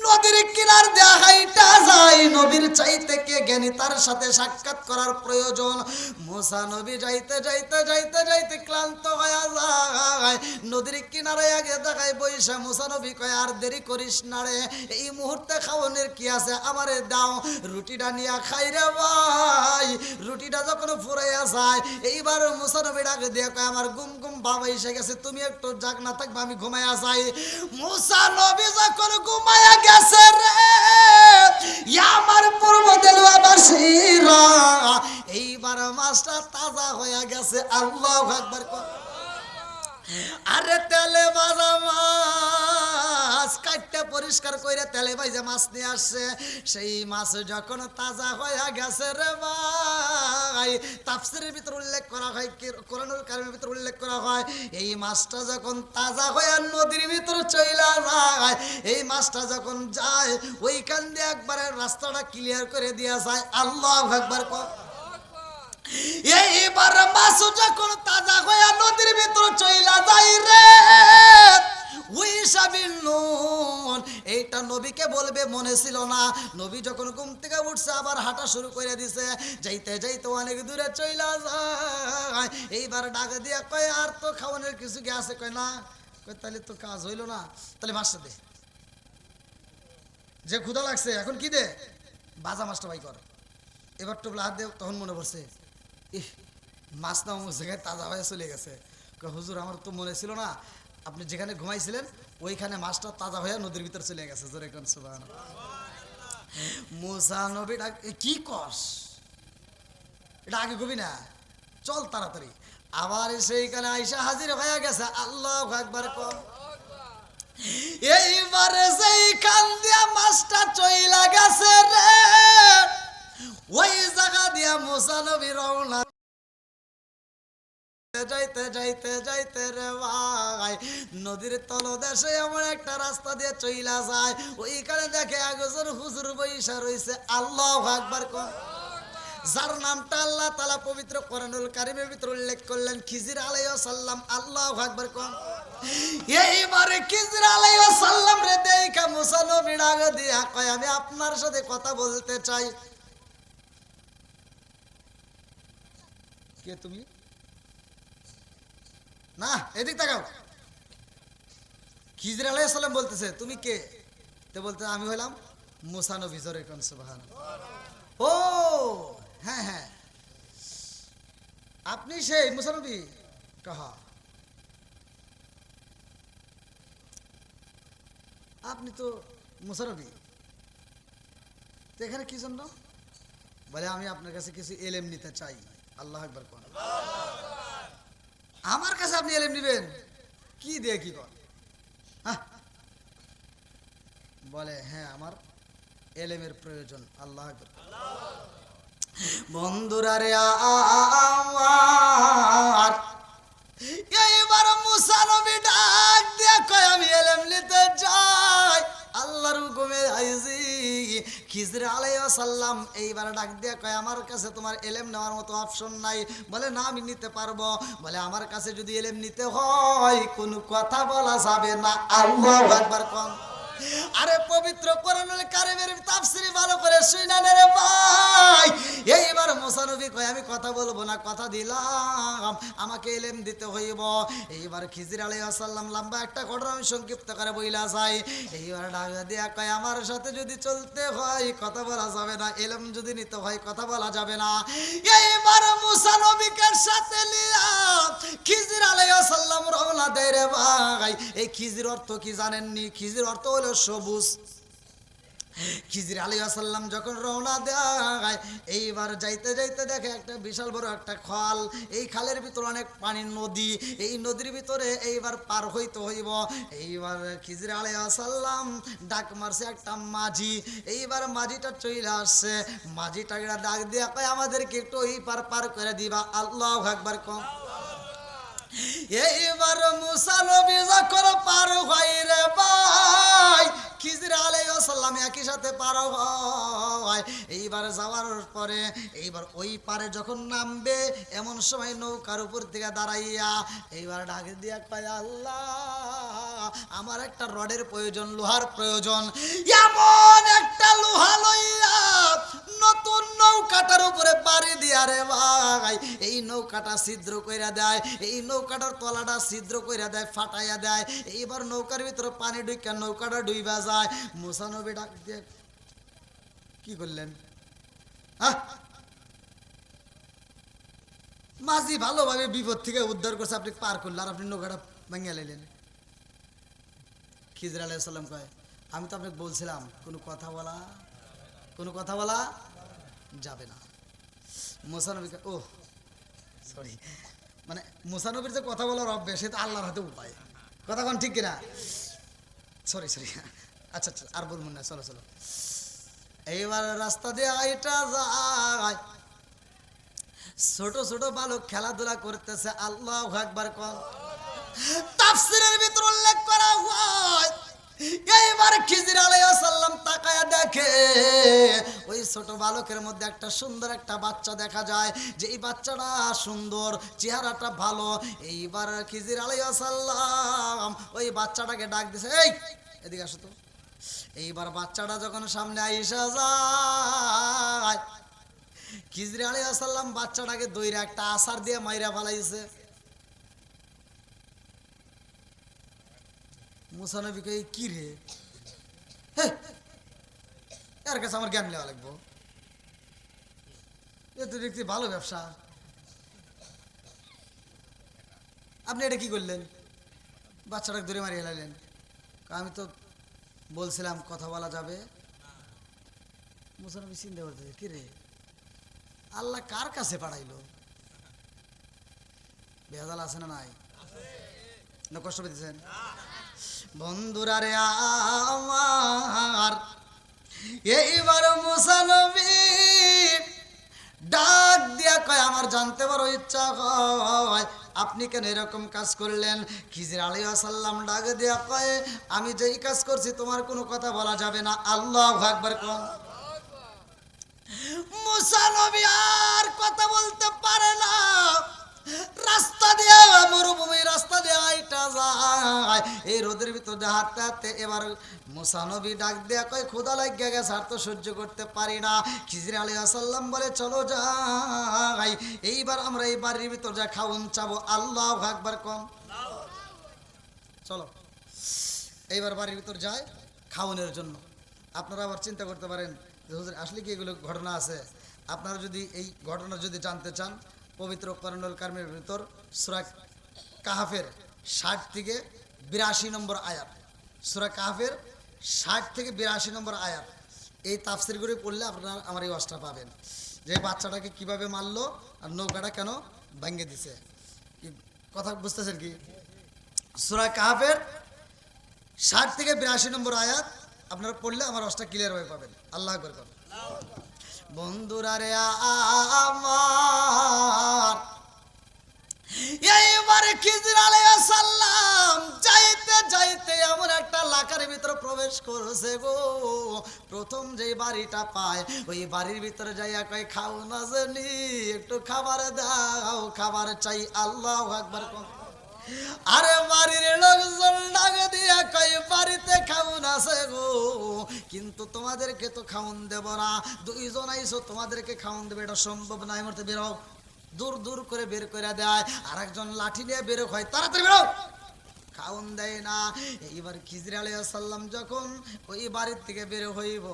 নদীর কিনার দিয়ে হাইটা যায়। নবীর চাইতে কে জ্ঞানী, তার সাথে সাক্ষাৎ করার প্রয়োজন। মুসা নবী যাইতে যাইতে যাইতে যাইতে ক্লান্ত হয়ে যায়, নদীর কিনারে আগে দেখায় বইসা মুসা নবী কয় আর দেরি করিস না রে, এই মুহূর্তে খাওয়ানোর কি আছে, আমারে দাও, রুটিটা নিয়ে খাই রে ভাই। রুটিটা যখন ফুরাইয়া যায় এইবার মুসা নবী ডাকে দিয়ে কয় আমার গুম গুম বাবা এসে গেছে, তুমি একটু জাগ না থাকবে, আমি ঘুমাইয়া যাই। মুসা নবী যখন ঘুমাইয়া গেছে রে, আমার পূর্ব দেলওয়াবাসীরা এইবার মাছটা তাজা হয়ে গেছে। আল্লাহু আকবার কোন। আরে তেলে ভাজা মাছ কাটতে পরিষ্কার করে তেলে ভাজা মাছ নিয়ে আসছে, সেই মাছ যখন তাজা হয়ে গেছে রে ভাই, তাফসীরের ভিতর উল্লেখ করা হয়, কোরআনুল কারীমের ভিতর উল্লেখ করা হয় এই মাছটা যখন তাজা হয়ে নদীর ভিতর চইলা যায়, এই মাছটা যখন যায় ওইখান দিয়ে একবারে রাস্তাটা ক্লিয়ার করে দিয়া যায়। আল্লাহু আকবার কোন। এইবার মাছ যখন তাজা হয়ে নদীর ভিতর চইলা যায় রে, উইসা বিন নুন এইটা নবীকে বলবে মনে ছিল না। নবী যখন ঘুম থেকে উঠছে আবার হাঁটা শুরু করে দিছে, যাইতে যাইতে অনেক দূরে চইলা যায়। এইবার ডাক দিয়া কয় আর তো খাওয়ানোর কিছু কি আছে? কয় না। কয় তাহলে তো কাজ হইল না, তাহলে মাছটা দে, যে ক্ষুধা লাগছে এখন কি দে, ভাজা মাছটা ভাই কর। এবার টোপলা হাত দে, তখন মনে পড়ছে ইহ মাছ না অমুক জায়গায় তাজা হয়ে চলে গেছে। হুজুর আমার তো মনে ছিল না, আপনি যেখানে ঘুমাইছিলেন ওইখানে মাছটা তাজা হয়ে নদীর ভিতর চলে গেছে। জোরে কোন সুবহানাল্লাহ। মুসা নবী ডাক কি কস, এটা আগে কবি না, চল তাড়াতাড়ি। আবার সেইখানে আইসা হাজির হয়ে গেছে। আল্লাহু আকবার কোন। এইবারে সেইখান দিয়া মাছটা চইলা গেছে রে, ওই জায়গা দিয়া মুসা নবী রওনা যাইতে যাইতে যাইতে রে ভাই, নদীর তলদেশে এমন একটা রাস্তা দিয়ে চইলা যায়, ওইখানে দেখে একজন হুজুর বইসা রইছে। আল্লাহু আকবার কোন। যার নামটা আল্লাহ তাআলা পবিত্র কোরআনুল কারীমের ভিতর উল্লেখ করলেন খিজির আলাইহিস সালাম। আল্লাহু আকবার কোন। এইবারে খিজির আলাইহিস সালাম রে দেখা মুসা নবী ডাক দিয়া কয় আমি আপনার সাথে কথা বলতে চাই। কে তুমি? না এদিক তাকাও। খিজির আলাইহিস সালাম বলতেছে তুমি কে? তে বলতে আমি হইলাম মুসা নবী। জোরে কোন সুবহানাল্লাহ। ও হ্যাঁ হ্যাঁ আপনি সেই মুসা নবী? কাহা আপনি তো মুসা নবী, তো এখানে কি জন্য? বলে আমি আপনার কাছে কিছু এলেম নিতে চাই। আল্লাহু আকবার কোন। আপনি এলেম নিবেন? কি দিয়ে কি কর? হ্যাঁ, বলে হ্যাঁ আমার এলেমের প্রয়োজন। আল্লাহ আকবার। বন্ধুরা রে আমার, এইবার মুসা নবী ডাক দিয়া কয় আমি এলেম নিতে যাই, আল্লাহর হুকুমে আইছি। খিজর আলাইহিস সালাম এইবার ডাক দিয়া কয় আমার কাছে তোমার এলেম নেওয়ার মতো অপশন নাই। বলে না আমি নিতে পারবো। বলে আমার কাছে যদি এলেম নিতে হয় কোনো কথা বলা যাবে না। আল্লাহু আকবার কোন। আরে পবিত্র কোরআনুল কারীমের তাফসীর ভালো করে শুইনা নে রে ভাই। এইবার মুসা নবী কয় আমি কথা বলবো না, কথা দিলাম আমাকে ইলম দিতে হইব। এইবার খিজির আলাইহিস সালাম লম্বা একটা ঘটনা আমি সংক্ষিপ্ত করে বইলা যাই। এইবার ডাক দিয়া কয় আমার সাথে যদি চলতে হয় কথা বলা যাবে না, ইলম যদি নিতে হয় কথা বলা যাবে না। এইবার মুসা নবীকে সাথে নিয়া খিজির আলাইহিস সালাম রওনা দেয় রে ভাই। এই খিজির অর্থ কি জানেননি? খিজির অর্থ হলো সবুজ। খিজির আলাইহিস সালাম যখন রওনা দেয় এইবার যাইতে যাইতে দেখে একটা বিশাল বড় একটা খাল। এই খালের ভিতরে অনেক পানি, নদী। এই নদীর ভিতরে এইবার পার হইতে হইব। এইবার খিজির আলাইহিস সালাম ডাক মারছে একটা মাঝি। এইবার মাঝিটা চলে আসছে। মাঝিটাকে ডাক দিয়া কয় আমাদেরকে একটু এই পার পার করে দিবা। আল্লাহু আকবার কম। এইবার মুসা নবী যখন পার হয় রে ভাই, খিজির আলাইহিস সালাম একই সাথে পার হয়। এইবার যাওয়ার পরে এইবার ওই পারে যখন নামবে এমন সময় নৌকার উপর থেকে দাঁড়াইয়া এইবার ডাক দিয়া কয় আল্লাহ আমার একটা রডের প্রয়োজন, লোহার প্রয়োজন। এমন একটা লোহা লইয়া নতুন নৌকাটার উপরে বাড়ি দিয়া রে ভাই এই নৌকাটা ছিদ্র কইরা দেয়, এই নৌকাটার তলাটা ছিদ্র কইরা দেয়, ফাটাইয়া দেয়। এইবার নৌকার ভিতরে পানি ঢুইকা নৌকাটা ডুইবা যায়। মুসা নবী ডাক দিয়ে কি করলেন? মাঝি ভালোভাবে বিপদ থেকে উদ্ধার করছে, আপনি পার করলেন আর আপনি নৌকাটা ভাঙিয়া লাইলেন। খিজির আলাইহিস সালাম কয় আমি তো আপনাকে বলছিলাম কোনো কথা বলা যাবে না। মুসা নবী ও সরি, মানে মুসা নবীর যে কথা বলার অভ্যাস সে তো আল্লাহর হাতে উপায়। কথা কোন ঠিক কিনা? সরি আচ্ছা আর বলবেন না, চলো। এইবার রাস্তা দিয়ে এটা যায়, ছোট ছোট বালক খেলাধুলা করতেছে। আল্লাহু আকবার কোন। তাফসীরের ভিতর উল্লেখ করা হয় এইবার খিজির আলাইহিস সালাম তাকায়া দেখে ওই ছোট বালকের মধ্যে একটা সুন্দর একটা বাচ্চা দেখা যায়, যে এই বাচ্চাটা সুন্দর, চেহারাটা ভালো। এইবার খিজির আলাইহিস সালাম ওই বাচ্চাটাকে ডাক দিছে, এই এদিকে আসো তো। এইবার বাচ্চাটা যখন সামনে আইসা যায় খিজির আলাইহিস সালাম বাচ্চাটাকে দইরা একটা আছাড় দিয়ে মাইরা ফেলাইছে। মুসা নবী কই কি রে, এর কাছে আমার জ্ঞান নেওয়া লাগবো, এ তো দেখছি ভালো ব্যবসা। আপনি এটা কি করলেন? বাচ্চাটাকে ধরে মারিয়ে লাইলেন। আমি তো বলছিলাম কথা বলা যাবে। মুসা নবী চিন্তা করতেছে কি রে আল্লাহ কার কাছে পাঠাইলো? বেজাল আছে না নাই? না কষ্ট পেতেছেন? বন্ধুরা রে আমার, এইবার মুসা নবী ডাক দিয়া কয় আমার জানতে বড় ইচ্ছা হয় আপনি কেন এরকম কাজ করলেন? খিজির আলাইহিস সালাম ডাক দিয়া কয় আমি যেই কাজ করছি তোমার কোনো কথা বলা যাবে না। আল্লাহু আকবার কোন। মুসা নবী আর কথা বলতে পারে না। রাস্তা দিয়ে মরুভূমি রাস্তা দিয়ে আইটা যায়, এই রোদের ভিতর দিয়ে হাঁটতে হাঁটতে এবার মুসা নবী ডাক দেয়া কয় ক্ষুধা লাগিয়া গেছে, আর তো সহ্য করতে পারি না। খিজির আলাইহিস সালাম বলে চলো যাই, এইবার আমরা এই বাড়ির ভিতর যা খাওন চাবো। আল্লাহু আকবার কোন। চলো এইবার বাড়ির ভিতর যায় খাওনের জন্য। আপনারা আবার চিন্তা করতে পারেন যে হুজুর আসলে কি এগুলো ঘটনা আছে? আপনারা যদি এই ঘটনা যদি জানতে চান পবিত্র কোরআনুল কারীমের ভিতর সূরা কাহফের 60 থেকে 82 নম্বর আয়াত, সূরা কাহফের 60 থেকে 82 নম্বর আয়াত, এই তাফসীরগুলো পড়লে আপনারা আমার এই ওয়াজটা পাবেন যে বাচ্চাটাকে কিভাবে মারলো আর নৌকাটা কেন ভেঙে দিছে। কথা বুঝতেছেন কি? সূরা কাহফের 60 থেকে 82 নম্বর আয়াত আপনারা পড়লে আমার রসটা ক্লিয়ার হয়ে পাবেন। আল্লাহ আকবার করেন। বন্ধুরা রে আমার, এইবারে খিজির আলাইহিস সালাম যাইতে যাইতে এমন একটা এলাকার ভিতরে প্রবেশ করেছে গো, প্রথম যে বাড়িটা পায় ওই বাড়ির ভিতরে যাইয়া কয়, খাও না জানি, একটু খাবার দাও, খাবার চাই। আল্লাহু আকবার। আরে বাড়ির লোকজন ডাক দিয়া কয়, বাড়িতে খাউন আছে গো, কিন্তু তোমাদেরকে তো খাউন দেব না, দুইজন আইছো তোমাদেরকে খাউন দেবে, এটা সম্ভব না, এই মুহূর্তে বেরো। দূর দূর করে বের করে দেয়, আর একজন লাঠি নিয়ে বের হয়, তাড়াতাড়ি বেরো, খাউন দেয় না। এইবার খিজির আলাইহিস সালাম যখন ওই বাড়ির থেকে বের হইব,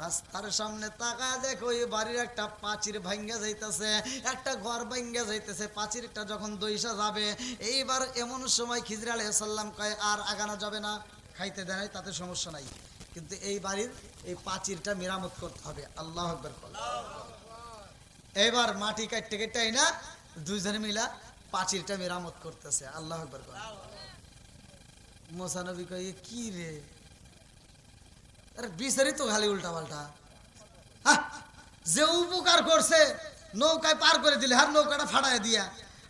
রাস্তার সামনে তাকা দেখো ওই বাড়ির একটা পাঁচির ভাঙ্গা যাইতেছে, একটা ঘর ভাঙ্গা যাইতেছে, পাঁচিরটা যখন দইসা যাবে, এইবার এমন সময় খিজির আলাইহিস সালাম কয়, আর আগানো যাবে না, খাইতে দেয় নাই, তাতে সমস্যা নাই, কিন্তু এই বাড়ির এই পাঁচিরটা মেরামত করতে হবে। আল্লাহু আকবার। এবার মাটি কাটতে কাটতে না দুইজনে মিলা পাঁচিরটা মেরামত করতেছে। আল্লাহু আকবার। মুসা নবী কয়, কি রে, আরে বিচারি তো খালি উল্টা পাল্টা, যে উপকার করছে নৌকায় পার করে দিলে, আর নৌকাটা ফাটায় দিয়া,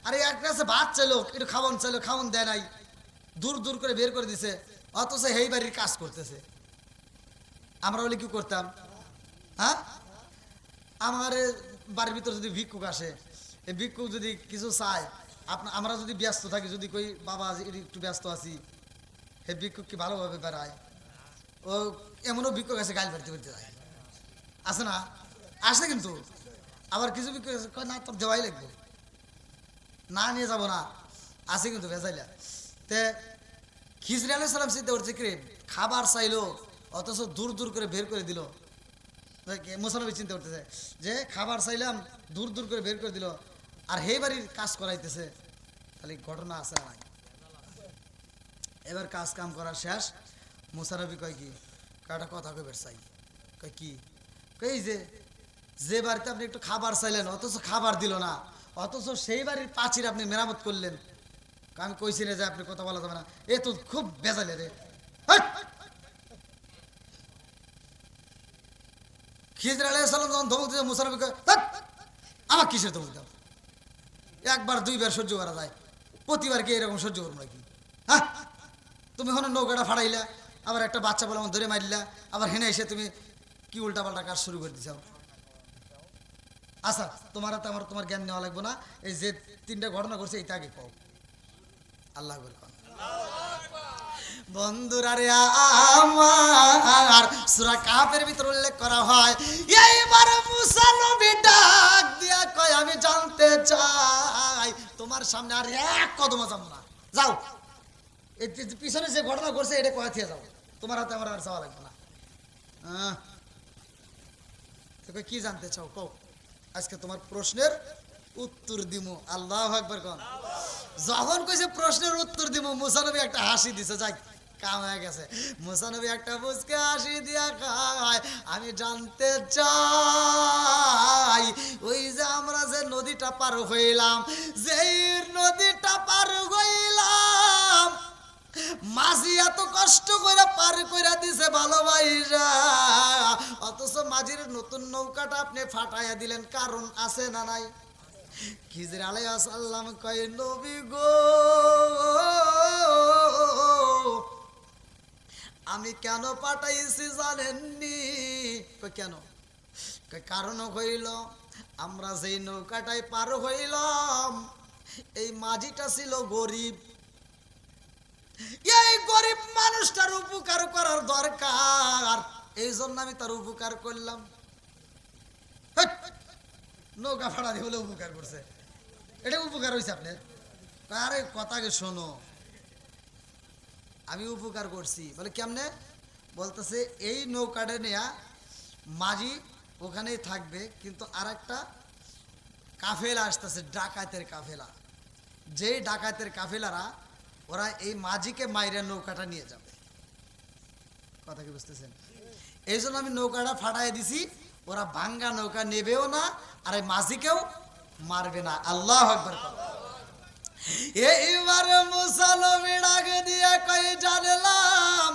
আরে এক কাছে ভাত চাইলো, একটু খাওয়ান চাইলো, খাওয়ান দেয় নাই, দূর দূর করে বের করে দিছে, অথচ এই বাড়ির কাজ করতেছে। আমরা বলে কি করতাম? হ্যাঁ, আমার বাড়ির ভিতরে যদি ভিক্ষুক আসে, এই ভিক্ষুক যদি কিছু চায়, আমরা যদি ব্যস্ত থাকি, যদি কই বাবা একটু ব্যস্ত আছি, হে ভিক্ষুক কি ভালোভাবে বেড়ায়? ও এমনও ভিক্ষুক আছে গাইল বাড়িতে বাড়িতে যায়, আছে না? আসে, কিন্তু আবার কিছু ভিক্ষুক আছে কয়, না তোর দেওয়াই লাগবে, না নিয়ে যাবো না, আছে কিন্তু ভেজাইলা। তে খিজির আলাইহিস সালাম চিন্তা করছে, কি খাবার চাইলো, অথচ দূর দূর করে বের করে দিল। মুসা নবী চিন্তা করতেছে যে খাবার চাইলাম, দূর দূর করে বের করে দিল, আর হে বাড়ির কাজ করাইতেছে, তাহলে ঘটনা আছে না নাই? এবার কাজ কাম করা শেষ, মুসা নবী কয়, কি একটা কথা কইবার চাই। কয় কি? কই যে বাড়িতে আপনি একটু খাবার চাইলেন, অথচ খাবার দিল না, অথচ সেই বাড়ির পাঁচির আপনি মেরামত করলেন। আমি কইছি না যে আপনি কথা বলা যাবে না, এ তো খুব বেজালে রে। খিজির আলাইহিস সালাম যখন ধমক দিয়েছে, মুসা নবী কয়, আমার কিসের ধমক দাও? একবার দুইবার সহ্য করা যায়, প্রতিবার কি এরকম সহ্য করবো নাকি? হ্যাঁ, তুমি ওখানে নৌকাটা ফাড়াইলা, আবার একটা বাচ্চা বলে আমার ধরে মারলা, আবার হেনে এসে তুমি কি উল্টা পাল্টা কাজ শুরু করে দিছাও। আচ্ছা, তোমার হাতে আমার তোমার জ্ঞান নেওয়া লাগবে না, এই যে 3টা ঘটনা করছে এইটা আগে কও। আল্লাহ আকবার। বন্ধুরা রে আমার, সূরা কাহফের ভিতরে উল্লেখ করা হয়, এইবার মুসা নবী ডাক দিয়া কয়, আমি জানতে চাই তোমার সামনে আর এক কদম যাব না, যাও, এই পিছনে যে ঘটনা করছে এটা কয়ে থেকে যাও, তোমার হাতে আমার আর যাওয়া লাগবে না। কি জানতে চাও কও, আজকে তোমার প্রশ্নের উত্তর দিমু। আল্লাহু আকবার। কোন যখন কইছে প্রশ্নের উত্তর দিমু, মুসা নবী একটা হাসি দিছে, যাই কাম হয়ে গেছে। মুসা নবী একটা মুচকে হাসি দিয়া কয়, আমি জানতে চাই ওই যে আমরা যে নদীটা পার হইলাম, যেই নদীটা পার হইলাম, মাঝি এত কষ্ট করে পার করে দিছে ভালোবাসা, অথচ মাঝির নতুন নৌকাটা আপনি ফাটাইয়া দিলেন, কারণ আছে না নাই? খিজির আলাইহিস সালাম কয়, নবী গো, আমি কেন পাঠাইছি জানেননি? কেন? কারণ হইল, আমরা যেই নৌকাটায় পার হইলাম, এই মাঝিটা ছিল গরিব, এই গরিব মানুষটার উপকার করার দরকার, এই জন্য আমি তার উপকার করলাম। নৌকা ফাড়া দিয়ে বলে উপকার করছে, এটা উপকার হয়েছে আপনার? আরে কথাকে শোনো, আমি উপকার করছি বলে কেমনে? বলতেছে, এই নৌকাটা নেয়া মাঝি ওখানেই থাকবে, কিন্তু আর একটা কাফেলা আসতেছে, ডাকাতের কাফেলা, যেই ডাকাতের কাফেলারা ওরা এই মাঝিকে মাইরে নৌকাটা নিয়ে যাবে। কথা কি বুঝতেছেন? এই জন্য আমি নৌকাটা ফাটাই দিছি, ওরা ভাঙ্গা নৌকা নেবেও না, আর এই মাঝিকেও মারবে না। আল্লাহু আকবার। এইবার মুসা নবী ডাক দিয়ে কই জানলাম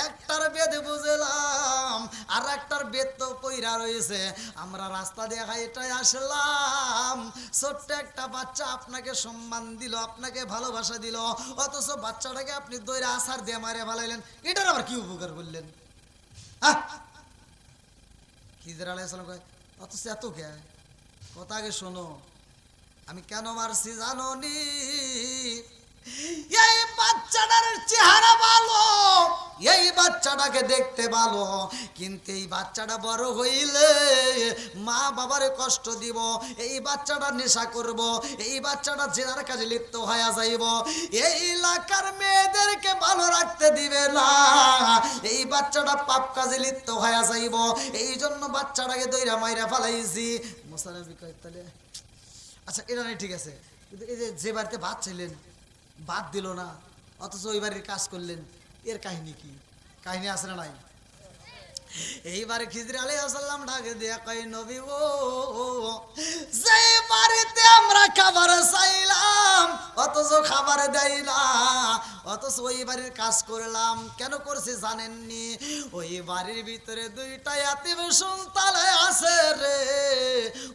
একটার বেদ বুঝলাম আর একটার বেদ তো পইরা রয়েছে, আমরা রাস্তা দিয়ে হাইটাই আসলাম, ছোট্ট একটা বাচ্চা আপনাকে সম্মান দিল, আপনাকে ভালোবাসা দিল, অথচ বাচ্চাটাকে আপনি দইরা আসার দিয়ে মারে ফেলাইলেন, এটার আবার কি উপকার করলেন? খিজির আলাইহিস সালাম কয় অথচ এত কে কথা, আগে শোনো আমি কেন মারছি জানো নি? এই বাচ্চাটার চেহারা ভালো, এই বাচ্চাটাকে দেখতে ভালো, কিন্তু এই বাচ্চাটা বড় হইলে মা বাবারে কষ্ট দিব, এই বাচ্চাটা নেশা করব, এই বাচ্চাটা জেনার কাজে লিপ্ত হয়ে যাইব, এই এলাকার মেয়েদেরকে ভালো রাখতে দিবে না, এই বাচ্চাটা পাপ কাজে লিপ্ত হয়ে যাইব, এই জন্য বাচ্চাটাকে দইরা মাইরা ফেলাইছি। মুসা নবী কয় তাহলে আচ্ছা এটা নাই, ঠিক আছে, কিন্তু এই যে বাড়িতে ভাত চাইলেন ভাত দিল না, অথচ ওই বাড়ির কাজ করলেন, এর কাহিনী কি? কাহিনী আছে না নাই? এইবারে খিজির আলাইহিস সালাম ডাকে দিয়া কয় নবী ও যে বাড়িতে আমরা খাবার চাইলাম অথচ খাবার দেয় না, অথচ ওই বাড়ির কাজ করলাম, কেন করছি জানেননি? ওই বাড়ির ভিতরে দুইটা ইয়াতিম সন্তান আছে রে,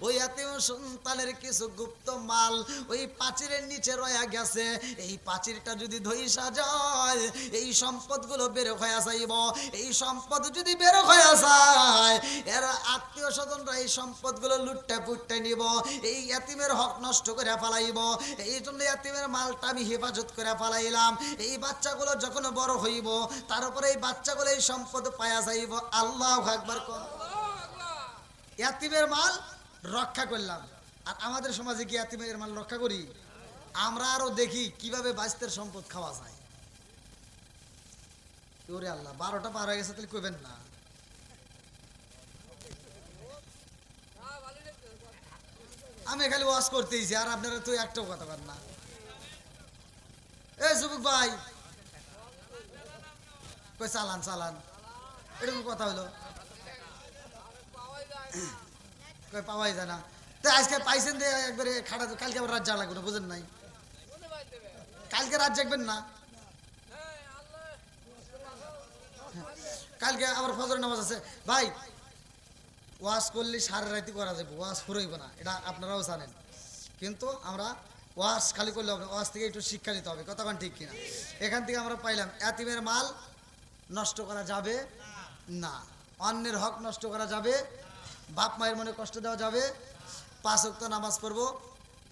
ওই ইয়াতিম সন্তানের কিছু গুপ্ত মাল ওই পাঁচিরের নিচে রয়ে গেছে, এই পাঁচিরটা যদি ধইসা যায় এই সম্পদগুলো বের হয়ে যাইব, এই সম্পদ যদি বের হয়ে যায় এর আত্মীয় স্বজনরা এই সম্পদগুলো লুটটা পুটটা নিব, এই ইয়াতিমের হক নষ্ট করে ফেলাইব, এই জন্য ইয়াতিমের মালটা আমি হেফাজত করে ফেলাইলাম, এই বাচ্চাগুলো যখন বড় হইব তারপরে এই বাচ্চাগুলো এই সম্পদ পাওয়া যাইব। আল্লাহু আকবার। ইয়াতিমের মাল রক্ষা করলাম, আর আমাদের সমাজে কি ইয়াতিমের মাল রক্ষা করি? আমরা আরো দেখি কিভাবে বাচ্চাদের সম্পদ খাওয়া যায়। ওরে আল্লাহ, 12টা পার হয়ে গেছে, তাহলে কইবেন না। আমি খালি ওয়াজ করতেইছি আর আপনারা তো একটাও কথা বলেন না। এ যুবক ভাই কই চালান চালান, এরকম কথা হলো কই পাওয়াই যায় না। তো আজকে পাইছেন যে একবারে খাটা, কালকে আবার রাত যা লাগবে না, বুঝেন নাই? কালকে রাত জাগবেন না, কালকে আবার ফজরের নামাজ আছে ভাই। ওয়াজ করলে সারা রাতি করা যাবে, ওয়াজ ফুরইব না, এটা আপনারাও জানেন, কিন্তু আমরা ওয়াজ খালি করলে হবে, ওয়াজ থেকে একটু শিক্ষা নিতে হবে, কতক্ষণ ঠিক কিনা? এখান থেকে আমরা পাইলাম ইয়াতিমের মাল নষ্ট করা যাবে না, অন্যের হক নষ্ট করা যাবে, বাপ মায়ের মনে কষ্ট দেওয়া যাবে, 5 ওয়াক্ত নামাজ পড়বো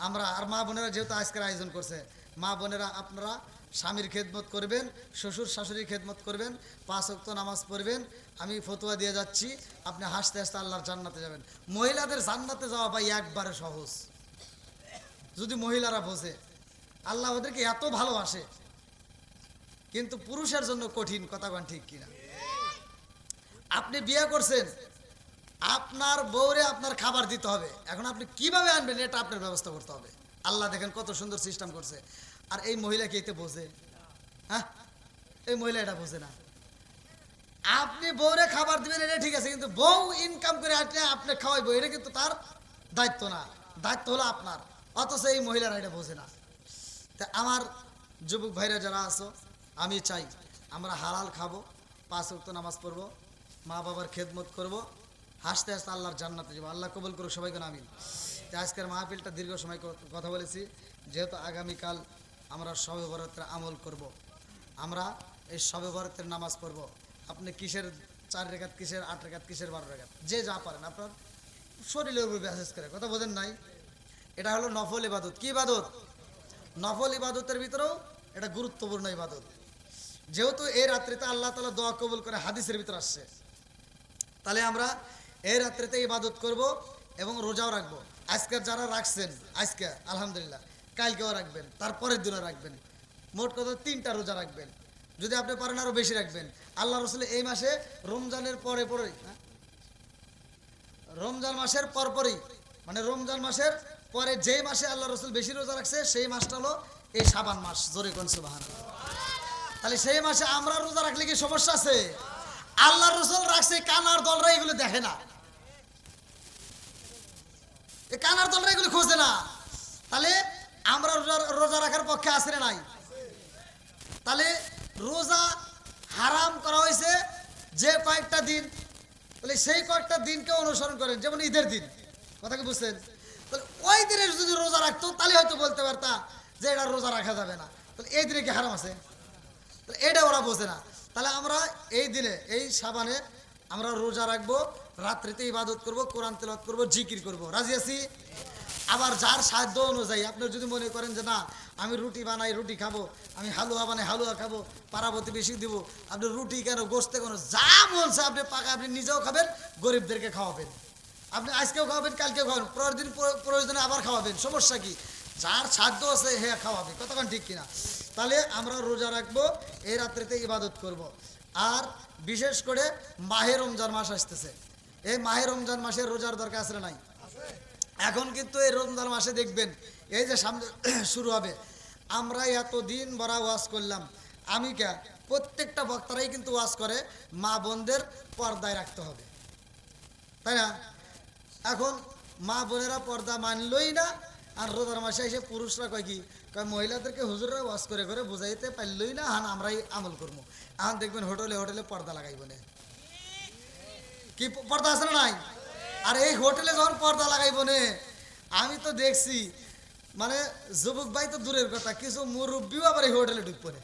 আমরা। আর মা বোনেরা যেহেতু আজকের আয়োজন করছে, মা বোনেরা আপনারা স্বামীর খেদমত করবেন, শ্বশুর শাশুড়ির খেদমত করবেন, 5 ওয়াক্ত নামাজ পড়বেন। আমি ফতোয়া দিয়ে যাচ্ছি, আপনি হাসতে হাসতে আল্লাহর জান্নাতে যাবেন। মহিলাদের জান্নাতে যাওয়া ভাই একবারে সহজ, যদি মহিলারা বোঝে। আল্লাহ ওদেরকে এত ভালোবাসে, কিন্তু পুরুষের জন্য কঠিন, কথা কোন ঠিক কিনা? আপনি বিয়ে করছেন, আপনার বউরে আপনার খাবার দিতে হবে, এখন আপনি কিভাবে আনবেন এটা আপনার ব্যবস্থা করতে হবে। আল্লাহ দেখেন কত সুন্দর সিস্টেম করছে, আর এই মহিলা কি এতে বোঝে? হ্যাঁ, এই মহিলা এটা বোঝে না। আপনি বউরে খাবার দিবেন এটা ঠিক আছে, কিন্তু বউ ইনকাম করে আসলে আপনি খাওয়াইবো, এটা কিন্তু তার দায়িত্ব না, দায়িত্ব হলো আপনার, অথচ এই মহিলারা এটা বোঝে না। তা আমার যুবক ভাইরা যারা আছো, আমি চাই আমরা হালাল খাবো, 5 ওয়াক্ত নামাজ পড়বো, মা বাবার খেদমত করবো, হাসতে হাসতে আল্লাহর জান্নাতে যাবো। আল্লাহ কবুল করুক সবাইকে, আমিন। আজকের মাহফিলটা দীর্ঘ সময় কথা বলেছি, যেহেতু আগামীকাল আমরা শবে বরাতের আমল করব, আমরা এই শবে বরাতের নামাজ পড়ব। আপনি কিসের 4 রাকাত, কিসের 8 রাকাত, কিসের 12 রাকাত, যে যা পারেন আপনার শরীরের উপর বিশেষ করে, কথা বোঝেন নাই? এটা হলো নফল ইবাদত। কি ইবাদত? নফল ইবাদতের ভিতরেও এটা গুরুত্বপূর্ণ ইবাদত। যেহেতু এই রাত্রিতে আল্লাহ তাআলা দোয়া কবুল করে হাদিসের ভিতরে আসছে, তাহলে আমরা এই রাত্রিতে ইবাদত করব এবং রোজাও রাখবো। আজকে যারা রাখছেন, আজকে আলহামদুলিল্লাহ, কালকেও রাখবেন, তারপরের দিনও রাখবেন, মোট কথা 3টা রোজা রাখবেন। যদি আপনি পারেন আরো বেশি রাখবেন। আল্লাহ রসুল এই মাসে রমজানের পরেই, রমজান মাসের পরপরই, মানে রমজান মাসের পরে যেই মাসে আল্লাহ রসুল বেশি রোজা রাখছে সেই মাসটা হলো এই শাবান মাস। জোরে কোন সুবহানাল্লাহ। তাহলে সেই মাসে আমরা রোজা রাখলে কি সমস্যা আছে? আল্লাহ রসুল রাখছে, কানার দলরা এগুলো দেখে না, এই কানার দলরা এগুলো খোঁজে না। তাহলে আমরা রোজা রাখার পক্ষে আছে না নাই? তাহলে রোজা হারাম করা হয়েছে যে কয়েকটা দিন, তাহলে সেই কয়েকটা দিনকে অনুসরণ করেন, যেমন ঈদের দিন, কথা কি বুঝছেন? তাহলে ওই দিনে যদি রোজা রাখতো তাহলে হয়তো বলতে পারতা যে এটা রোজা রাখা যাবে না, তাহলে এই দিনে কি হারাম আছে? তাহলে এটা ওরা বোঝে না। তাহলে আমরা এই দিনে, এই সাবানে আমরা রোজা রাখবো, রাত্রিতে ইবাদত করব, কোরআন তেলাওয়াত করব, জিকির করব, রাজি আছি? আবার যার সাধ্য অনুযায়ী আপনি যদি মনে করেন যে না আমি রুটি বানাই রুটি খাবো, আমি হালুয়া বানাই হালুয়া খাবো, পাড়াপতি বেশি দিব, আপনি রুটি কেন গোস্তে কেন যা মন চায় আপনি পাকা, আপনি নিজেও খাবেন, গরিবদেরকে খাওয়াবেন, আপনি আজকেও খাওয়াবেন, কালকেও খাওয়াবেন, পরের দিন প্রয়োজনে আবার খাওয়াবেন, সমস্যা কি? যার সাধ্য আছে হে খাওয়াবে, কতক্ষণ ঠিক কিনা? তাহলে আমরা রোজা রাখবো, এই রাত্রিতে ইবাদত করব। আর বিশেষ করে মাহে রমজান মাস আসতেছে, এই মাহে রমজান মাসে রোজার দরকার আছে না নাই? এখন কিন্তু এই রমজান মাসে দেখবেন এই যে সামনে শুরু হবে, আমরা এতদিন বড় ওয়াজ করলাম, আমি কে প্রত্যেকটা বক্তারাই কিন্তু ওয়াজ করে মা বোনদের পর্দায় রাখতে হবে, তাই না? এখন মা বোনেরা পর্দা মানলই না, আর রোজার মাসে এসে পুরুষরা কয় কি কয় মহিলাদেরকে হুজুররা ওয়াজ করে করে বুঝাইতে পারলই না, হান আমরাই আমল করবো। এখন দেখবেন হোটেলে হোটেলে পর্দা লাগাইব না, কি পর্দা আছে না নাই? আর এই হোটেলে যখন পর্দা লাগাইব নে, আমি তো দেখছি মানে যুবক ভাই তো দূরের কথা, কিছু মুরব্বীও আবার এই হোটেলে ঢুকবো না।